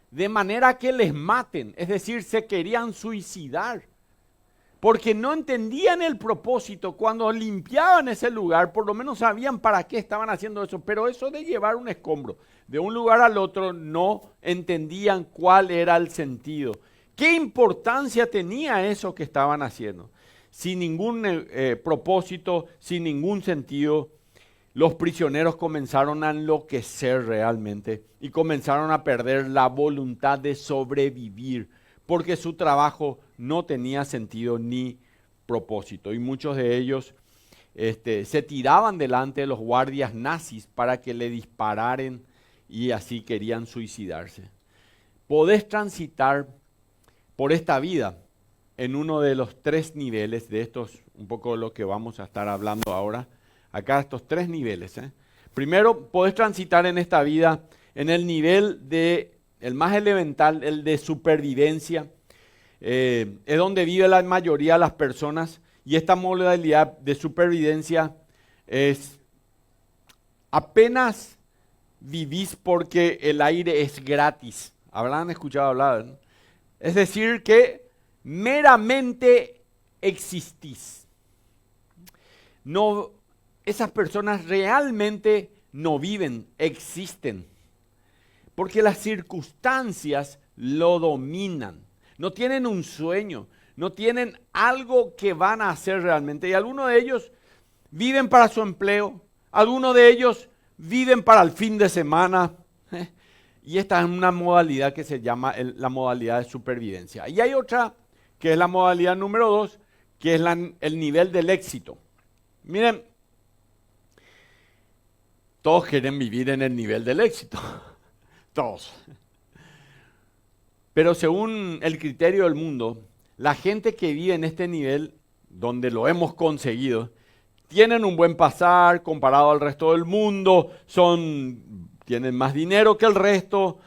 de manera que les maten, es decir, se querían suicidar, porque no entendían el propósito. Cuando limpiaban ese lugar, por lo menos sabían para qué estaban haciendo eso, pero eso de llevar un escombro de un lugar al otro, no entendían cuál era el sentido. ¿Qué importancia tenía eso que estaban haciendo? Sin ningún propósito, sin ningún sentido, los prisioneros comenzaron a enloquecer realmente y comenzaron a perder la voluntad de sobrevivir, porque su trabajo no tenía sentido ni propósito. Y muchos de ellos se tiraban delante de los guardias nazis para que le dispararan y así querían suicidarse. Podés transitar por esta vida en uno de los tres niveles de estos, un poco de lo que vamos a estar hablando ahora. Acá estos tres niveles. Primero, podés transitar en esta vida en el nivel el más elemental, el de supervivencia. Es donde vive la mayoría de las personas y esta modalidad de supervivencia es apenas vivís porque el aire es gratis. ¿Habrán escuchado hablar? ¿No? Es decir, que meramente existís. No, esas personas realmente no viven, existen. Porque las circunstancias lo dominan. No tienen un sueño, no tienen algo que van a hacer realmente. Y algunos de ellos viven para su empleo, algunos de ellos viven para el fin de semana. Y esta es una modalidad que se llama la modalidad de supervivencia. Y hay otra que es la modalidad número 2, que es el nivel del éxito. Miren, todos quieren vivir en el nivel del éxito. Todos. Pero según el criterio del mundo, la gente que vive en este nivel, donde lo hemos conseguido, tienen un buen pasar comparado al resto del mundo, tienen más dinero que el resto,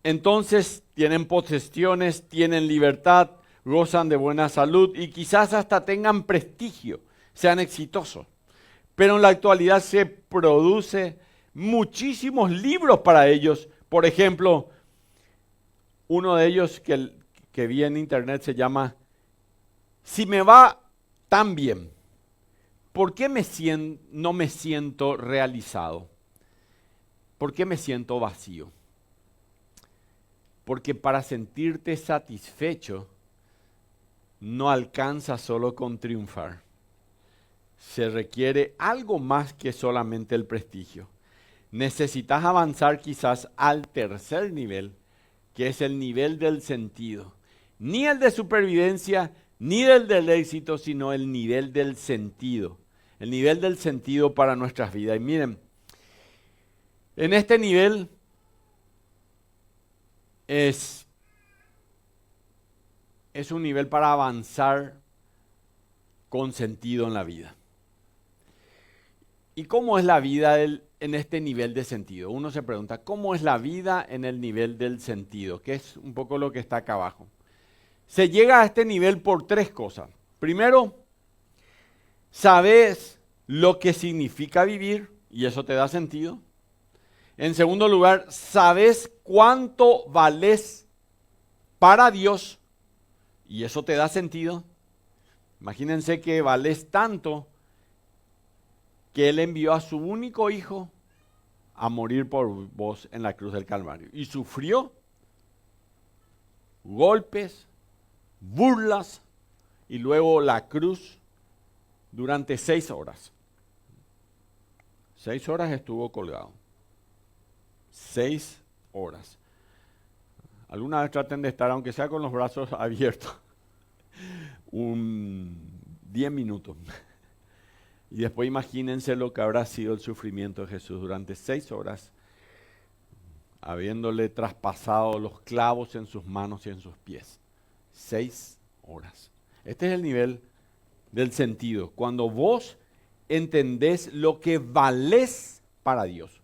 entonces tienen posesiones, tienen libertad, gozan de buena salud y quizás hasta tengan prestigio, sean exitosos. Pero en la actualidad se produce muchísimos libros para ellos. Por ejemplo, uno de ellos que vi en internet se llama "Si me va tan bien, ¿por qué no me siento realizado? ¿Por qué me siento vacío?". Porque para sentirte satisfecho no alcanza solo con triunfar. Se requiere algo más que solamente el prestigio. Necesitas avanzar quizás al tercer nivel, que es el nivel del sentido. Ni el de supervivencia, ni el del éxito, sino el nivel del sentido. El nivel del sentido para nuestras vidas. Y miren, en este nivel es un nivel para avanzar con sentido en la vida. ¿Y cómo es la vida en este nivel de sentido? Uno se pregunta, ¿cómo es la vida en el nivel del sentido? Que es un poco lo que está acá abajo. Se llega a este nivel por tres cosas. Primero, sabes lo que significa vivir y eso te da sentido. En segundo lugar, sabes cuánto vales para Dios y eso te da sentido. Imagínense que vales tanto que Él envió a su único hijo a morir por vos en la cruz del Calvario. Y sufrió golpes, burlas y luego la cruz durante 6 horas. 6 horas estuvo colgado. 6 horas. Alguna vez traten de estar, aunque sea con los brazos abiertos, 10 minutos. Y después imagínense lo que habrá sido el sufrimiento de Jesús durante 6 horas, habiéndole traspasado los clavos en sus manos y en sus pies. 6 horas. Este es el nivel del sentido. Cuando vos entendés lo que valés para Dios.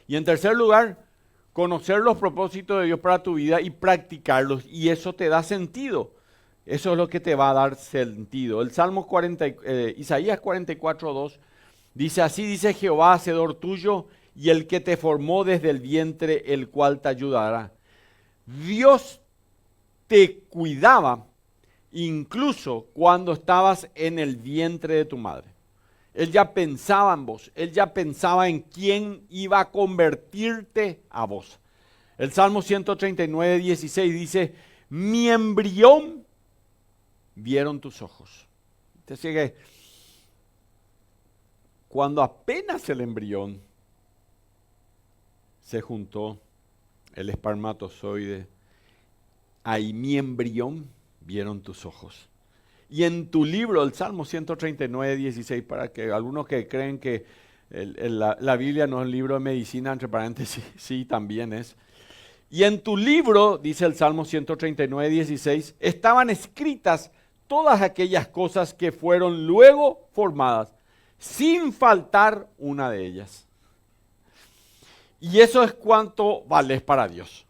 Y en tercer lugar, conocer los propósitos de Dios para tu vida y practicarlos. Y eso te da sentido. Eso es lo que te va a dar sentido. El Salmo Isaías 44:2 dice así, dice Jehová, hacedor tuyo y el que te formó desde el vientre, el cual te ayudará. Dios te cuidaba incluso cuando estabas en el vientre de tu madre. Él ya pensaba en vos, Él ya pensaba en quién iba a convertirte a vos. El Salmo 139:16 dice, mi embrión vieron tus ojos. Entonces, que cuando apenas el embrión se juntó, el espermatozoide, ahí mi embrión vieron tus ojos. Y en tu libro, el Salmo 139:16, para que algunos que creen que la Biblia no es un libro de medicina, entre paréntesis, sí, también es. Y en tu libro, dice el Salmo 139:16, estaban escritas todas aquellas cosas que fueron luego formadas, sin faltar una de ellas. Y eso es cuánto vales para Dios.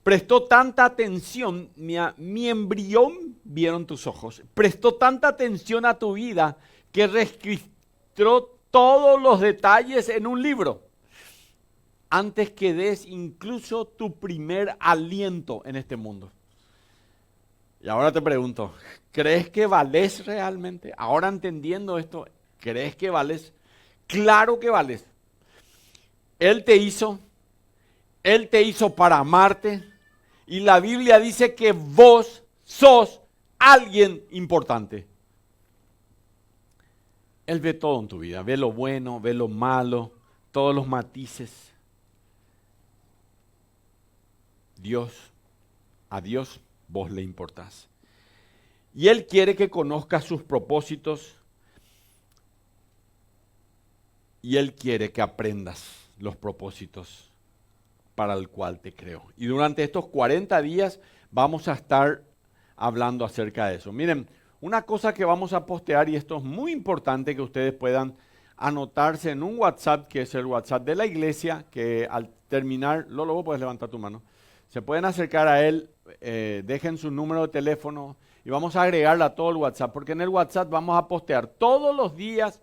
Prestó tanta atención, mi embrión vieron tus ojos. Prestó tanta atención a tu vida que registró todos los detalles en un libro. Antes que des incluso tu primer aliento en este mundo. Y ahora te pregunto, ¿crees que vales realmente? Ahora entendiendo esto, ¿crees que vales? Claro que vales. Él te hizo para amarte. Y la Biblia dice que vos sos alguien importante. Él ve todo en tu vida, ve lo bueno, ve lo malo, todos los matices. A Dios vos le importás. Y Él quiere que conozcas sus propósitos y Él quiere que aprendas los propósitos para el cual te creo. Y durante estos 40 días vamos a estar hablando acerca de eso. Miren, una cosa que vamos a postear, y esto es muy importante que ustedes puedan anotarse en un WhatsApp, que es el WhatsApp de la iglesia, que al terminar, Lolo, puedes levantar tu mano, se pueden acercar a él, dejen su número de teléfono y vamos a agregarla a todo el WhatsApp, porque en el WhatsApp vamos a postear todos los días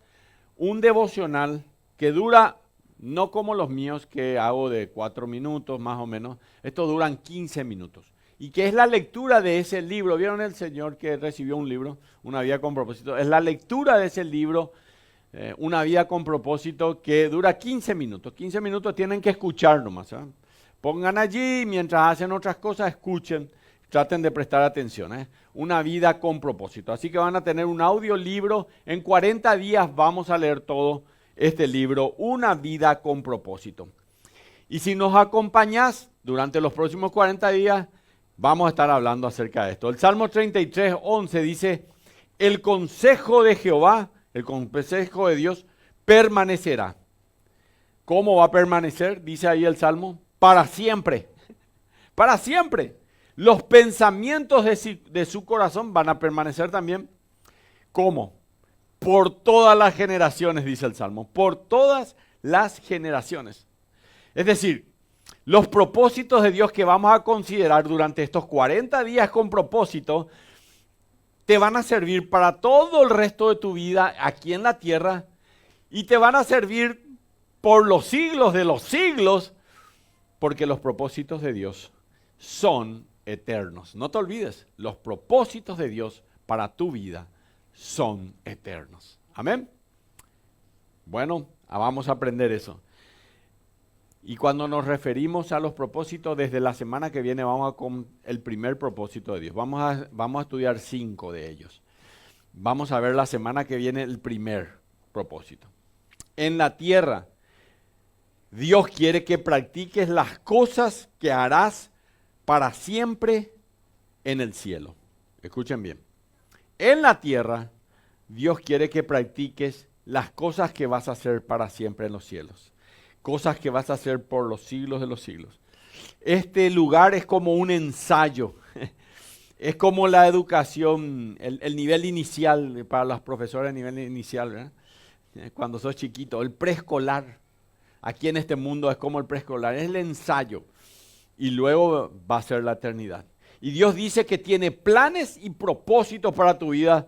un devocional que dura, no como los míos que hago de 4 minutos más o menos, estos duran 15 minutos. Y que es la lectura de ese libro. ¿Vieron el señor que recibió un libro, Una vida con propósito? Es la lectura de ese libro, Una vida con propósito, que dura 15 minutos. 15 minutos tienen que escuchar nomás. Pongan allí, mientras hacen otras cosas, escuchen, traten de prestar atención. Una vida con propósito. Así que van a tener un audiolibro. En 40 días vamos a leer todo este libro, Una vida con propósito. Y si nos acompañás durante los próximos 40 días, vamos a estar hablando acerca de esto. El Salmo 33, 11 dice, el consejo de Jehová, el consejo de Dios, permanecerá. ¿Cómo va a permanecer? Dice ahí el Salmo, para siempre. Para siempre. Los pensamientos de su corazón van a permanecer también. ¿Cómo? Por todas las generaciones, dice el Salmo. Por todas las generaciones. Es decir, los propósitos de Dios que vamos a considerar durante estos 40 días con propósito, te van a servir para todo el resto de tu vida aquí en la tierra y te van a servir por los siglos de los siglos, porque los propósitos de Dios son eternos. No te olvides, los propósitos de Dios para tu vida son eternos. Amén. Bueno, vamos a aprender eso. Y cuando nos referimos a los propósitos, desde la semana que viene vamos con el primer propósito de Dios. Vamos a estudiar 5 de ellos. Vamos a ver la semana que viene el primer propósito. En la tierra, Dios quiere que practiques las cosas que harás para siempre en el cielo. Escuchen bien. En la tierra, Dios quiere que practiques las cosas que vas a hacer para siempre en los cielos. Cosas que vas a hacer por los siglos de los siglos. Este lugar es como un ensayo. Es como la educación, el nivel inicial, para los profesores de nivel inicial, ¿verdad? Cuando sos chiquito, el preescolar. Aquí en este mundo es como el preescolar, es el ensayo. Y luego va a ser la eternidad. Y Dios dice que tiene planes y propósitos para tu vida.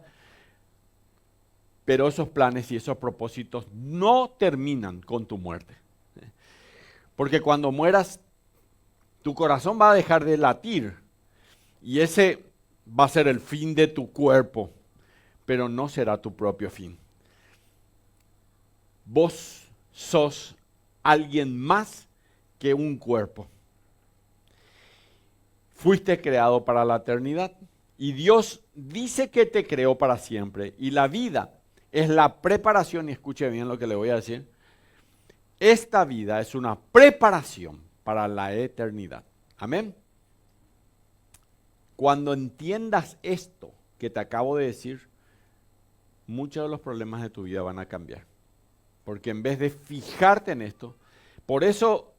Pero esos planes y esos propósitos no terminan con tu muerte. Porque cuando mueras, tu corazón va a dejar de latir y ese va a ser el fin de tu cuerpo, pero no será tu propio fin. Vos sos alguien más que un cuerpo. Fuiste creado para la eternidad y Dios dice que te creó para siempre. Y la vida es la preparación, y escuche bien lo que le voy a decir. Esta vida es una preparación para la eternidad. Amén. Cuando entiendas esto que te acabo de decir, muchos de los problemas de tu vida van a cambiar. Porque en vez de fijarte en esto, por eso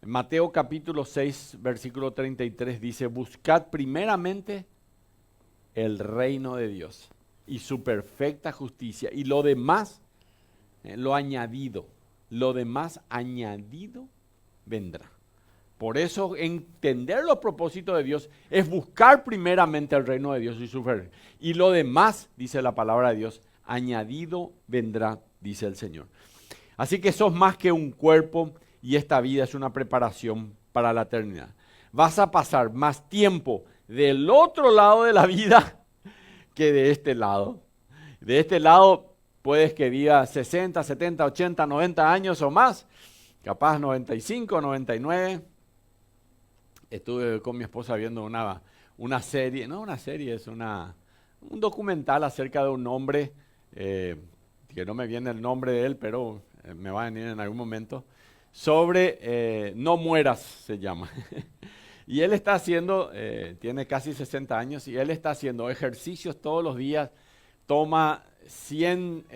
en Mateo capítulo 6, versículo 33 dice, buscad primeramente el reino de Dios y su perfecta justicia y lo demás, lo demás añadido vendrá. Por eso entender los propósitos de Dios es buscar primeramente el reino de Dios y su perfecta. Y lo demás, dice la palabra de Dios, añadido vendrá, dice el Señor. Así que sos más que un cuerpo y esta vida es una preparación para la eternidad. Vas a pasar más tiempo del otro lado de la vida que de este lado. De este lado puedes que vivas 60, 70, 80, 90 años o más, capaz 95, 99. Estuve con mi esposa viendo una serie, no una serie, es un documental acerca de un hombre, que no me viene el nombre de él, pero me va a venir en algún momento, sobre No Mueras se llama. Y él está haciendo, tiene casi 60 años, y él está haciendo ejercicios todos los días, toma 100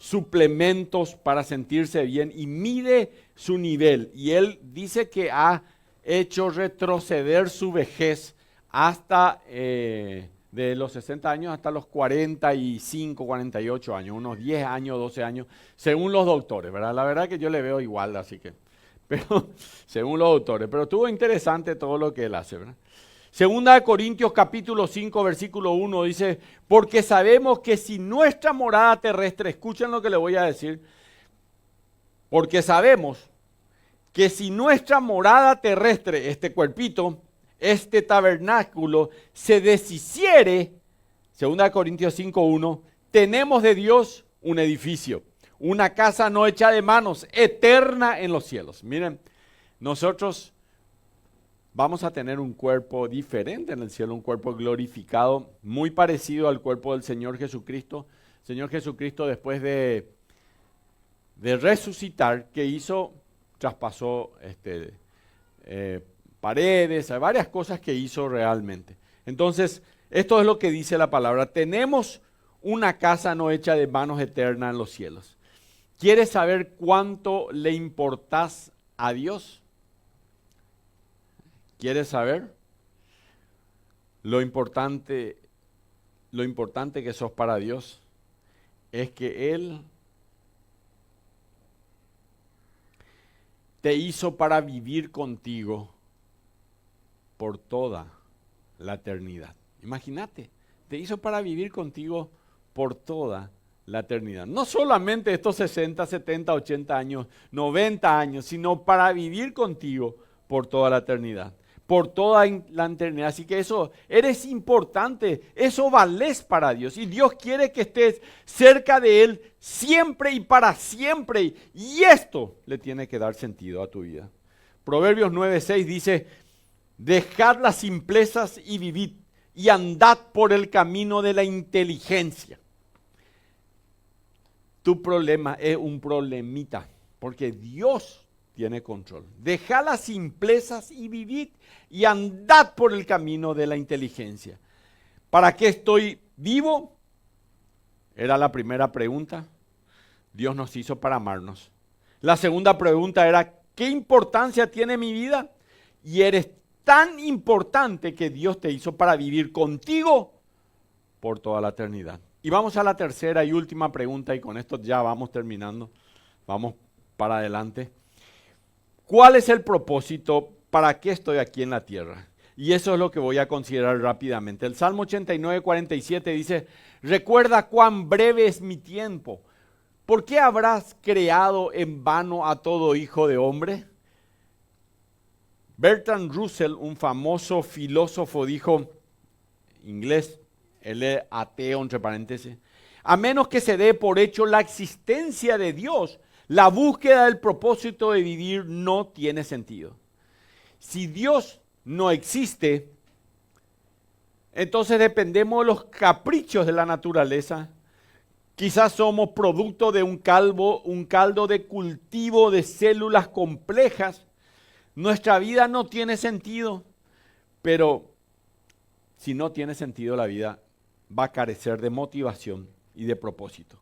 suplementos para sentirse bien y mide su nivel. Y él dice que ha hecho retroceder su vejez hasta de los 60 años hasta los 45, 48 años, unos 10 años, 12 años, según los doctores, ¿verdad? La verdad que yo le veo igual, así que, pero según los doctores. Pero estuvo interesante todo lo que él hace, ¿verdad? Segunda de Corintios capítulo 5, versículo 1 dice, porque sabemos que si nuestra morada terrestre, escuchen lo que le voy a decir, porque sabemos que si nuestra morada terrestre, este cuerpito, este tabernáculo, se deshiciere, segunda de Corintios 5, 1, tenemos de Dios un edificio, una casa no hecha de manos, eterna en los cielos. Miren, nosotros vamos a tener un cuerpo diferente en el cielo, un cuerpo glorificado, muy parecido al cuerpo del Señor Jesucristo. El Señor Jesucristo, después de resucitar, ¿qué hizo? Traspasó paredes, hay varias cosas que hizo realmente. Entonces, esto es lo que dice la palabra. Tenemos una casa no hecha de manos, eterna en los cielos. ¿Quieres saber cuánto le importás a Dios? ¿Quieres saber lo importante que sos para Dios? Es que Él te hizo para vivir contigo por toda la eternidad. Imagínate, te hizo para vivir contigo por toda la eternidad. No solamente estos 60, 70, 80 años, 90 años, sino para vivir contigo por toda la eternidad. Por toda la eternidad. Así que eso, eres importante, eso valés para Dios. Y Dios quiere que estés cerca de Él siempre y para siempre. Y esto le tiene que dar sentido a tu vida. Proverbios 9:6 dice, dejad las simplezas y vivid, y andad por el camino de la inteligencia. Tu problema es un problemita, porque Dios tiene control. Dejad las simplezas y vivid y andad por el camino de la inteligencia. ¿Para qué estoy vivo? Era la primera pregunta. Dios nos hizo para amarnos. La segunda pregunta era, ¿qué importancia tiene mi vida? Y eres tan importante que Dios te hizo para vivir contigo por toda la eternidad. Y vamos a la tercera y última pregunta y con esto ya vamos terminando. Vamos para adelante. ¿Cuál es el propósito? ¿Para qué estoy aquí en la tierra? Y eso es lo que voy a considerar rápidamente. El Salmo 89, 47 dice, recuerda cuán breve es mi tiempo. ¿Por qué habrás creado en vano a todo hijo de hombre? Bertrand Russell, un famoso filósofo, dijo, inglés, él es ateo entre paréntesis, a menos que se dé por hecho la existencia de Dios, la búsqueda del propósito de vivir no tiene sentido. Si Dios no existe, entonces dependemos de los caprichos de la naturaleza. Quizás somos producto de un caldo de cultivo de células complejas. Nuestra vida no tiene sentido, pero si no tiene sentido la vida, va a carecer de motivación y de propósito.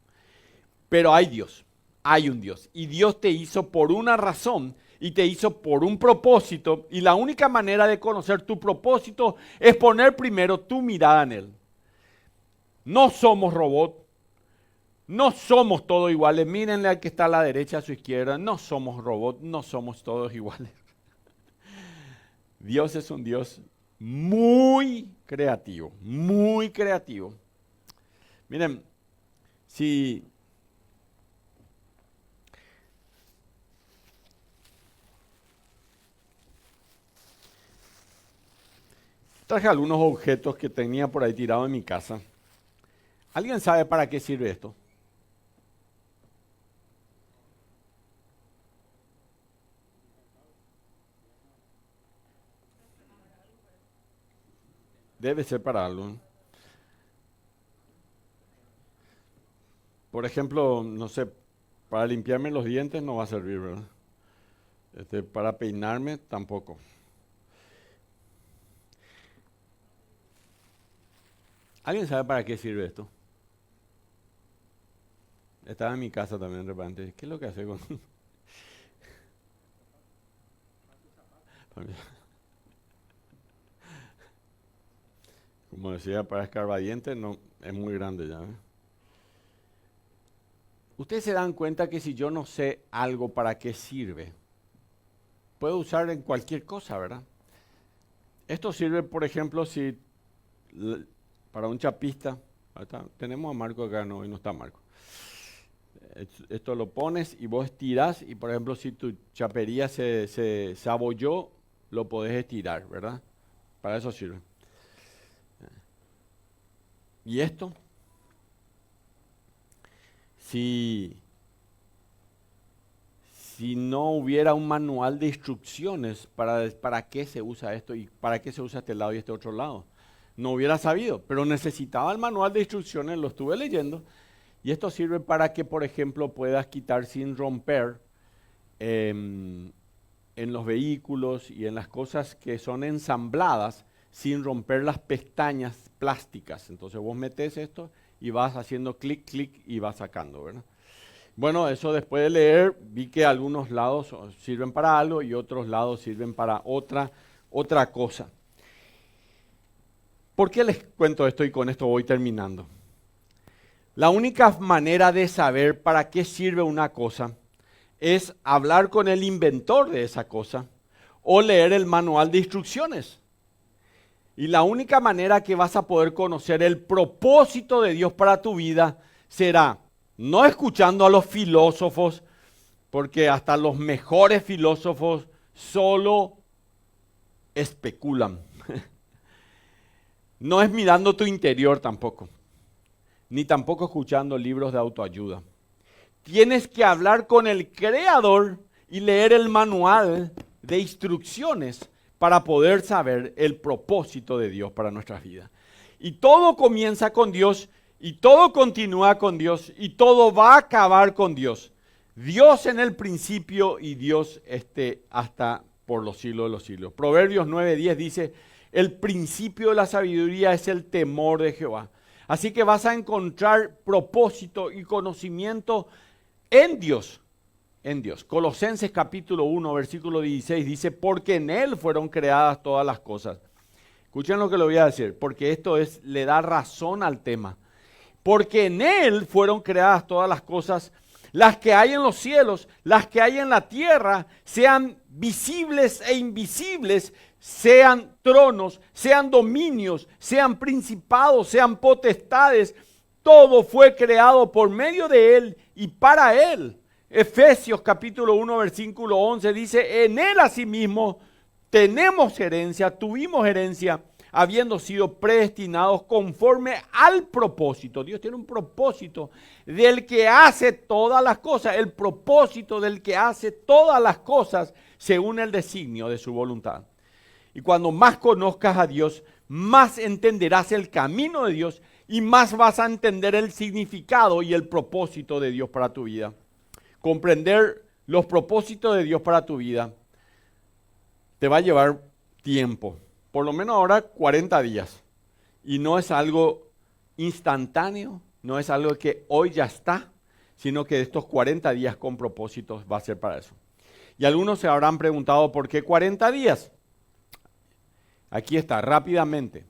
Pero hay Dios. Hay un Dios y Dios te hizo por una razón y te hizo por un propósito y la única manera de conocer tu propósito es poner primero tu mirada en Él. No somos robots, no somos todos iguales. Mírenle al que está a la derecha, a su izquierda, no somos robots, no somos todos iguales. Dios es un Dios muy creativo, muy creativo. Miren, si traje algunos objetos que tenía por ahí tirados en mi casa. ¿Alguien sabe para qué sirve esto? Debe ser para algo. Por ejemplo, no sé, para limpiarme los dientes no va a servir, ¿verdad? Para peinarme tampoco. ¿Alguien sabe para qué sirve esto? Estaba en mi casa también de repente. ¿Qué es lo que hace con...? Como decía, para escarbadiente no, es muy grande ya. Ustedes se dan cuenta que si yo no sé algo para qué sirve, puedo usar en cualquier cosa, ¿verdad? Esto sirve, por ejemplo, si para un chapista, tenemos a Marco acá, no, hoy no está Marco. Esto lo pones y vos estirás y, por ejemplo, si tu chapería se abolló, lo podés estirar, ¿verdad? Para eso sirve. ¿Y esto? Si no hubiera un manual de instrucciones para qué se usa esto y para qué se usa este lado y este otro lado, no hubiera sabido, pero necesitaba el manual de instrucciones, lo estuve leyendo, y esto sirve para que, por ejemplo, puedas quitar sin romper en los vehículos y en las cosas que son ensambladas, sin romper las pestañas plásticas. Entonces vos metés esto y vas haciendo clic, clic y vas sacando, ¿verdad? Bueno, eso después de leer, vi que algunos lados sirven para algo y otros lados sirven para otra cosa. ¿Por qué les cuento esto y con esto voy terminando? La única manera de saber para qué sirve una cosa es hablar con el inventor de esa cosa o leer el manual de instrucciones. Y la única manera que vas a poder conocer el propósito de Dios para tu vida será no escuchando a los filósofos, porque hasta los mejores filósofos solo especulan. No es mirando tu interior tampoco, ni tampoco escuchando libros de autoayuda. Tienes que hablar con el Creador y leer el manual de instrucciones para poder saber el propósito de Dios para nuestras vidas. Y todo comienza con Dios, y todo continúa con Dios, y todo va a acabar con Dios. Dios en el principio y Dios hasta por los siglos de los siglos. Proverbios 9:10 dice, el principio de la sabiduría es el temor de Jehová. Así que vas a encontrar propósito y conocimiento en Dios. En Dios. Colosenses capítulo 1, versículo 16 dice, porque en Él fueron creadas todas las cosas. Escuchen lo que le voy a decir, porque esto le da razón al tema. Porque en Él fueron creadas todas las cosas, las que hay en los cielos, las que hay en la tierra, sean visibles e invisibles, sean tronos, sean dominios, sean principados, sean potestades. Todo fue creado por medio de Él y para Él. Efesios capítulo 1, versículo 11 dice, en Él asimismo tenemos herencia, tuvimos herencia, habiendo sido predestinados conforme al propósito. Dios tiene un propósito del que hace todas las cosas, el propósito del que hace todas las cosas según el designio de su voluntad. Y cuando más conozcas a Dios, más entenderás el camino de Dios y más vas a entender el significado y el propósito de Dios para tu vida. Comprender los propósitos de Dios para tu vida te va a llevar tiempo. Por lo menos ahora 40 días. Y no es algo instantáneo, no es algo que hoy ya está, sino que estos 40 días con propósitos va a ser para eso. Y algunos se habrán preguntado, ¿por qué 40 días? Aquí está, rápidamente.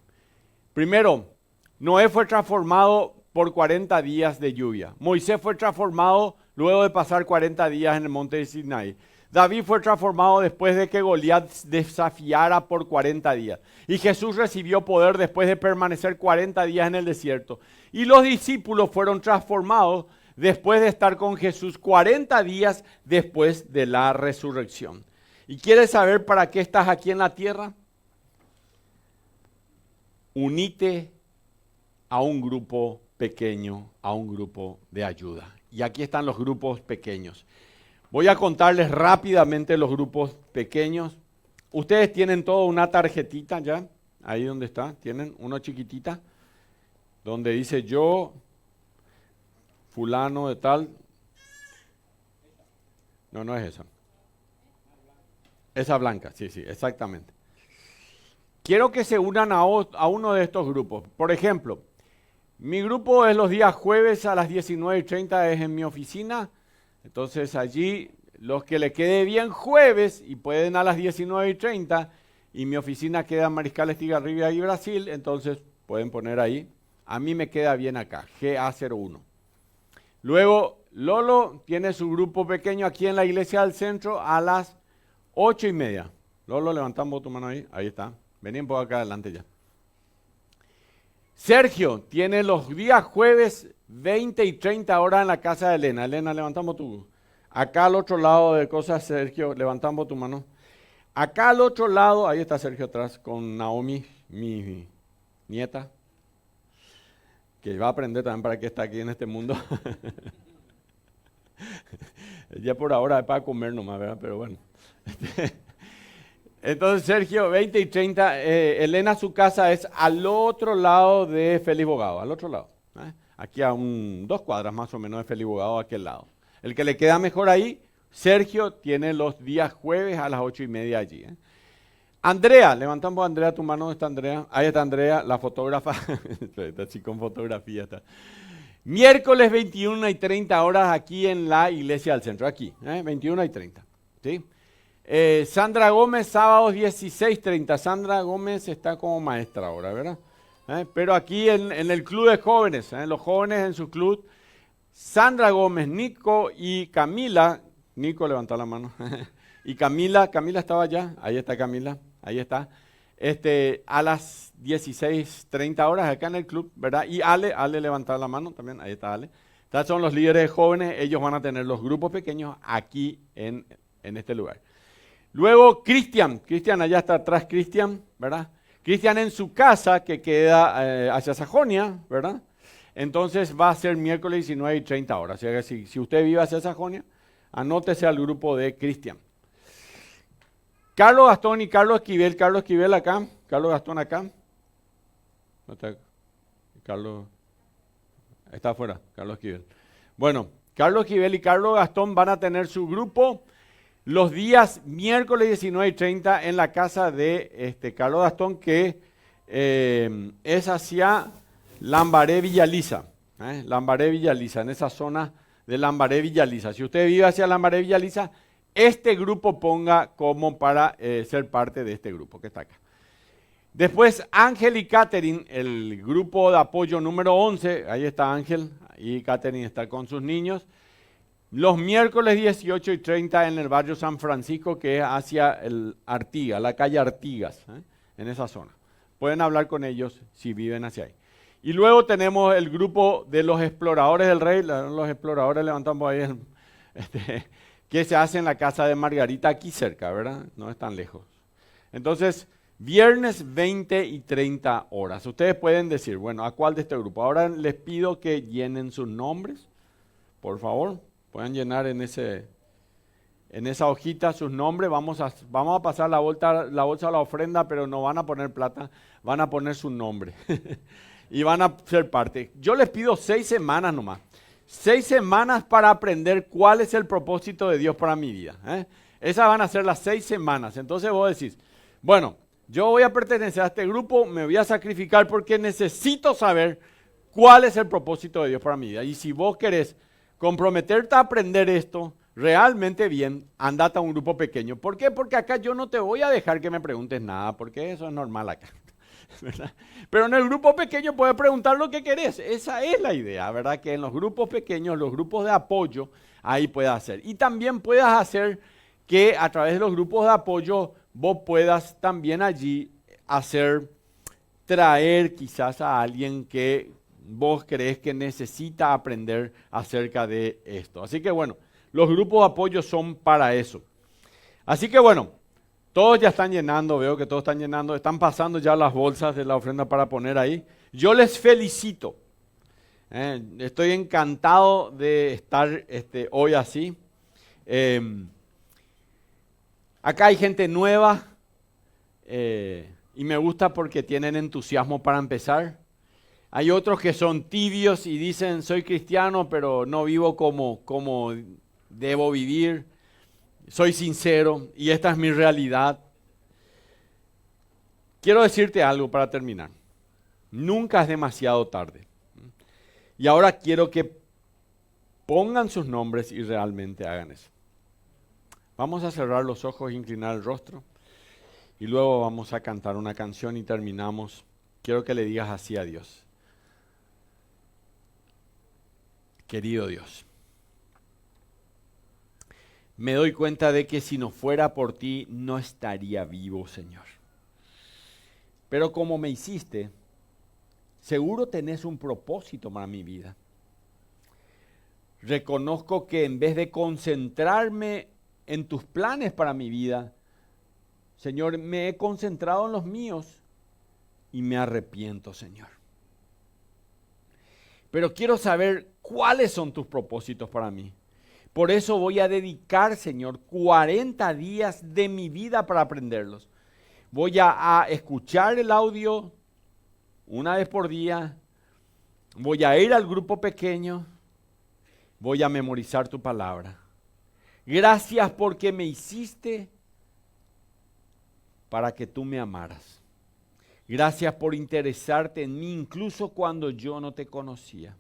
Primero, Noé fue transformado por 40 días de lluvia. Moisés fue transformado luego de pasar 40 días en el monte de Sinaí. David fue transformado después de que Goliat desafiara por 40 días. Y Jesús recibió poder después de permanecer 40 días en el desierto. Y los discípulos fueron transformados después de estar con Jesús 40 días después de la resurrección. ¿Y quieres saber para qué estás aquí en la tierra? Unite a un grupo pequeño, a un grupo de ayuda. Y aquí están los grupos pequeños. Voy a contarles rápidamente los grupos pequeños. Ustedes tienen toda una tarjetita ya, ahí donde está, tienen una chiquitita, donde dice yo, fulano de tal. No, no es esa. Esa blanca, sí, exactamente. Quiero que se unan a uno de estos grupos. Por ejemplo, Mi grupo es los días jueves a las 19:30, es en mi oficina. Entonces allí, los que le quede bien jueves y pueden a las 19:30, y mi oficina queda en Mariscal Estigarribia y Brasil, entonces pueden poner ahí. A mí me queda bien acá, GA01. Luego, Lolo tiene su grupo pequeño aquí en la iglesia del centro a las 8:30. Lolo, levantamos tu mano ahí. Ahí está. Vení por acá adelante ya. Sergio tiene los días jueves 20 y 30 horas en la casa de Elena. Elena, levantamos tu. Acá al otro lado de cosas, Sergio, levantamos tu mano. Acá al otro lado, ahí está Sergio atrás con Naomi, mi nieta, que va a aprender también para qué está aquí en este mundo. Ya por ahora es para comer nomás, ¿verdad? Pero bueno. Entonces, Sergio, 20 y 30, Elena, su casa es al otro lado de Félix Bogado, al otro lado. Aquí a 2 cuadras más o menos de Félix Bogado, a aquel lado. El que le queda mejor ahí, Sergio, tiene los días jueves a las 8:30 allí. Andrea, levantamos, Andrea, tu mano. ¿Dónde está Andrea? Ahí está Andrea, la fotógrafa. Está así con fotografía. Está. Miércoles 21 y 30 horas aquí en la iglesia del centro, aquí, 21 y 30. ¿Sí? Sandra Gómez, sábados 16:30. Sandra Gómez está como maestra ahora, ¿verdad? Pero aquí en el club de jóvenes, los jóvenes en su club, Sandra Gómez, Nico y Camila. Nico, levanta la mano. Y Camila estaba allá. Ahí está Camila, ahí está. A las 16:30 horas acá en el club, ¿verdad? Y Ale levanta la mano también, ahí está Ale. Estos son los líderes jóvenes, ellos van a tener los grupos pequeños aquí en este lugar. Luego Cristian, allá está atrás Cristian, ¿verdad? Cristian en su casa que queda hacia Sajonia, ¿verdad? Entonces va a ser miércoles 19:30 horas. O sea que si usted vive hacia Sajonia, anótese al grupo de Cristian. Carlos Gastón y Carlos Esquivel acá, Carlos Gastón acá. ¿No está? Carlos está afuera, Carlos Esquivel. Bueno, Carlos Esquivel y Carlos Gastón van a tener su grupo los días miércoles 19:30 en la casa de Carlos Gastón, que es hacia Lambaré Villaliza. Lambaré Villaliza, en esa zona de Lambaré Villaliza. Si usted vive hacia Lambaré Villaliza, este grupo ponga como para ser parte de este grupo que está acá. Después Ángel y Catherine, el grupo de apoyo número 11, ahí está Ángel y Catherine está con sus niños. Los miércoles 18:30 en el barrio San Francisco, que es hacia el Artigas, la calle Artigas, en esa zona. Pueden hablar con ellos si viven hacia ahí. Y luego tenemos el grupo de los exploradores del rey, los exploradores levantamos ahí, que se hace en la casa de Margarita, aquí cerca, ¿verdad? No es tan lejos. Entonces, viernes 20 y 30 horas. Ustedes pueden decir, bueno, ¿a cuál de este grupo? Ahora les pido que llenen sus nombres, por favor. Pueden llenar en esa hojita sus nombres. Vamos a pasar la bolsa a la ofrenda, pero no van a poner plata, van a poner su nombre. Y van a ser parte. Yo les pido 6 semanas nomás. 6 semanas para aprender cuál es el propósito de Dios para mi vida. Esas van a ser las 6 semanas. Entonces vos decís, bueno, yo voy a pertenecer a este grupo, me voy a sacrificar porque necesito saber cuál es el propósito de Dios para mi vida. Y si vos querés comprometerte a aprender esto realmente bien, andate a un grupo pequeño. ¿Por qué? Porque acá yo no te voy a dejar que me preguntes nada, porque eso es normal acá. ¿Verdad? Pero en el grupo pequeño puedes preguntar lo que querés. Esa es la idea, ¿verdad? Que en los grupos pequeños, los grupos de apoyo, ahí puedes hacer. Y también puedas hacer que a través de los grupos de apoyo vos puedas también allí traer quizás a alguien que vos crees que necesita aprender acerca de esto. Así que bueno, los grupos de apoyo son para eso. Así que bueno, todos ya están llenando, veo que todos están llenando, están pasando ya las bolsas de la ofrenda para poner ahí. Yo les felicito. Estoy encantado de estar hoy así. Acá hay gente nueva y me gusta porque tienen entusiasmo para empezar. Hay otros que son tibios y dicen, soy cristiano, pero no vivo como debo vivir. Soy sincero y esta es mi realidad. Quiero decirte algo para terminar. Nunca es demasiado tarde. Y ahora quiero que pongan sus nombres y realmente hagan eso. Vamos a cerrar los ojos e inclinar el rostro. Y luego vamos a cantar una canción y terminamos. Quiero que le digas así a Dios. Querido Dios, me doy cuenta de que si no fuera por ti no estaría vivo, Señor. Pero como me hiciste, seguro tenés un propósito para mi vida. Reconozco que en vez de concentrarme en tus planes para mi vida, Señor, me he concentrado en los míos y me arrepiento, Señor. Pero quiero saber cuáles son tus propósitos para mí. Por eso voy a dedicar, Señor, 40 días de mi vida para aprenderlos. Voy a escuchar el audio una vez por día. Voy a ir al grupo pequeño. Voy a memorizar tu palabra. Gracias porque me hiciste para que tú me amaras. Gracias por interesarte en mí incluso cuando yo no te conocía.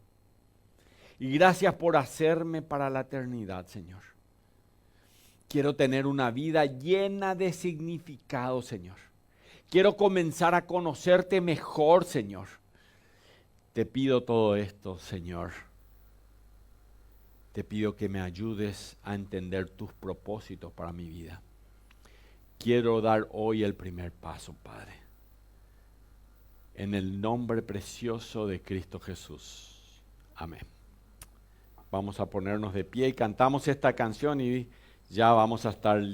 Y gracias por hacerme para la eternidad, Señor. Quiero tener una vida llena de significado, Señor. Quiero comenzar a conocerte mejor, Señor. Te pido todo esto, Señor. Te pido que me ayudes a entender tus propósitos para mi vida. Quiero dar hoy el primer paso, Padre. En el nombre precioso de Cristo Jesús. Amén. Vamos a ponernos de pie y cantamos esta canción y ya vamos a estar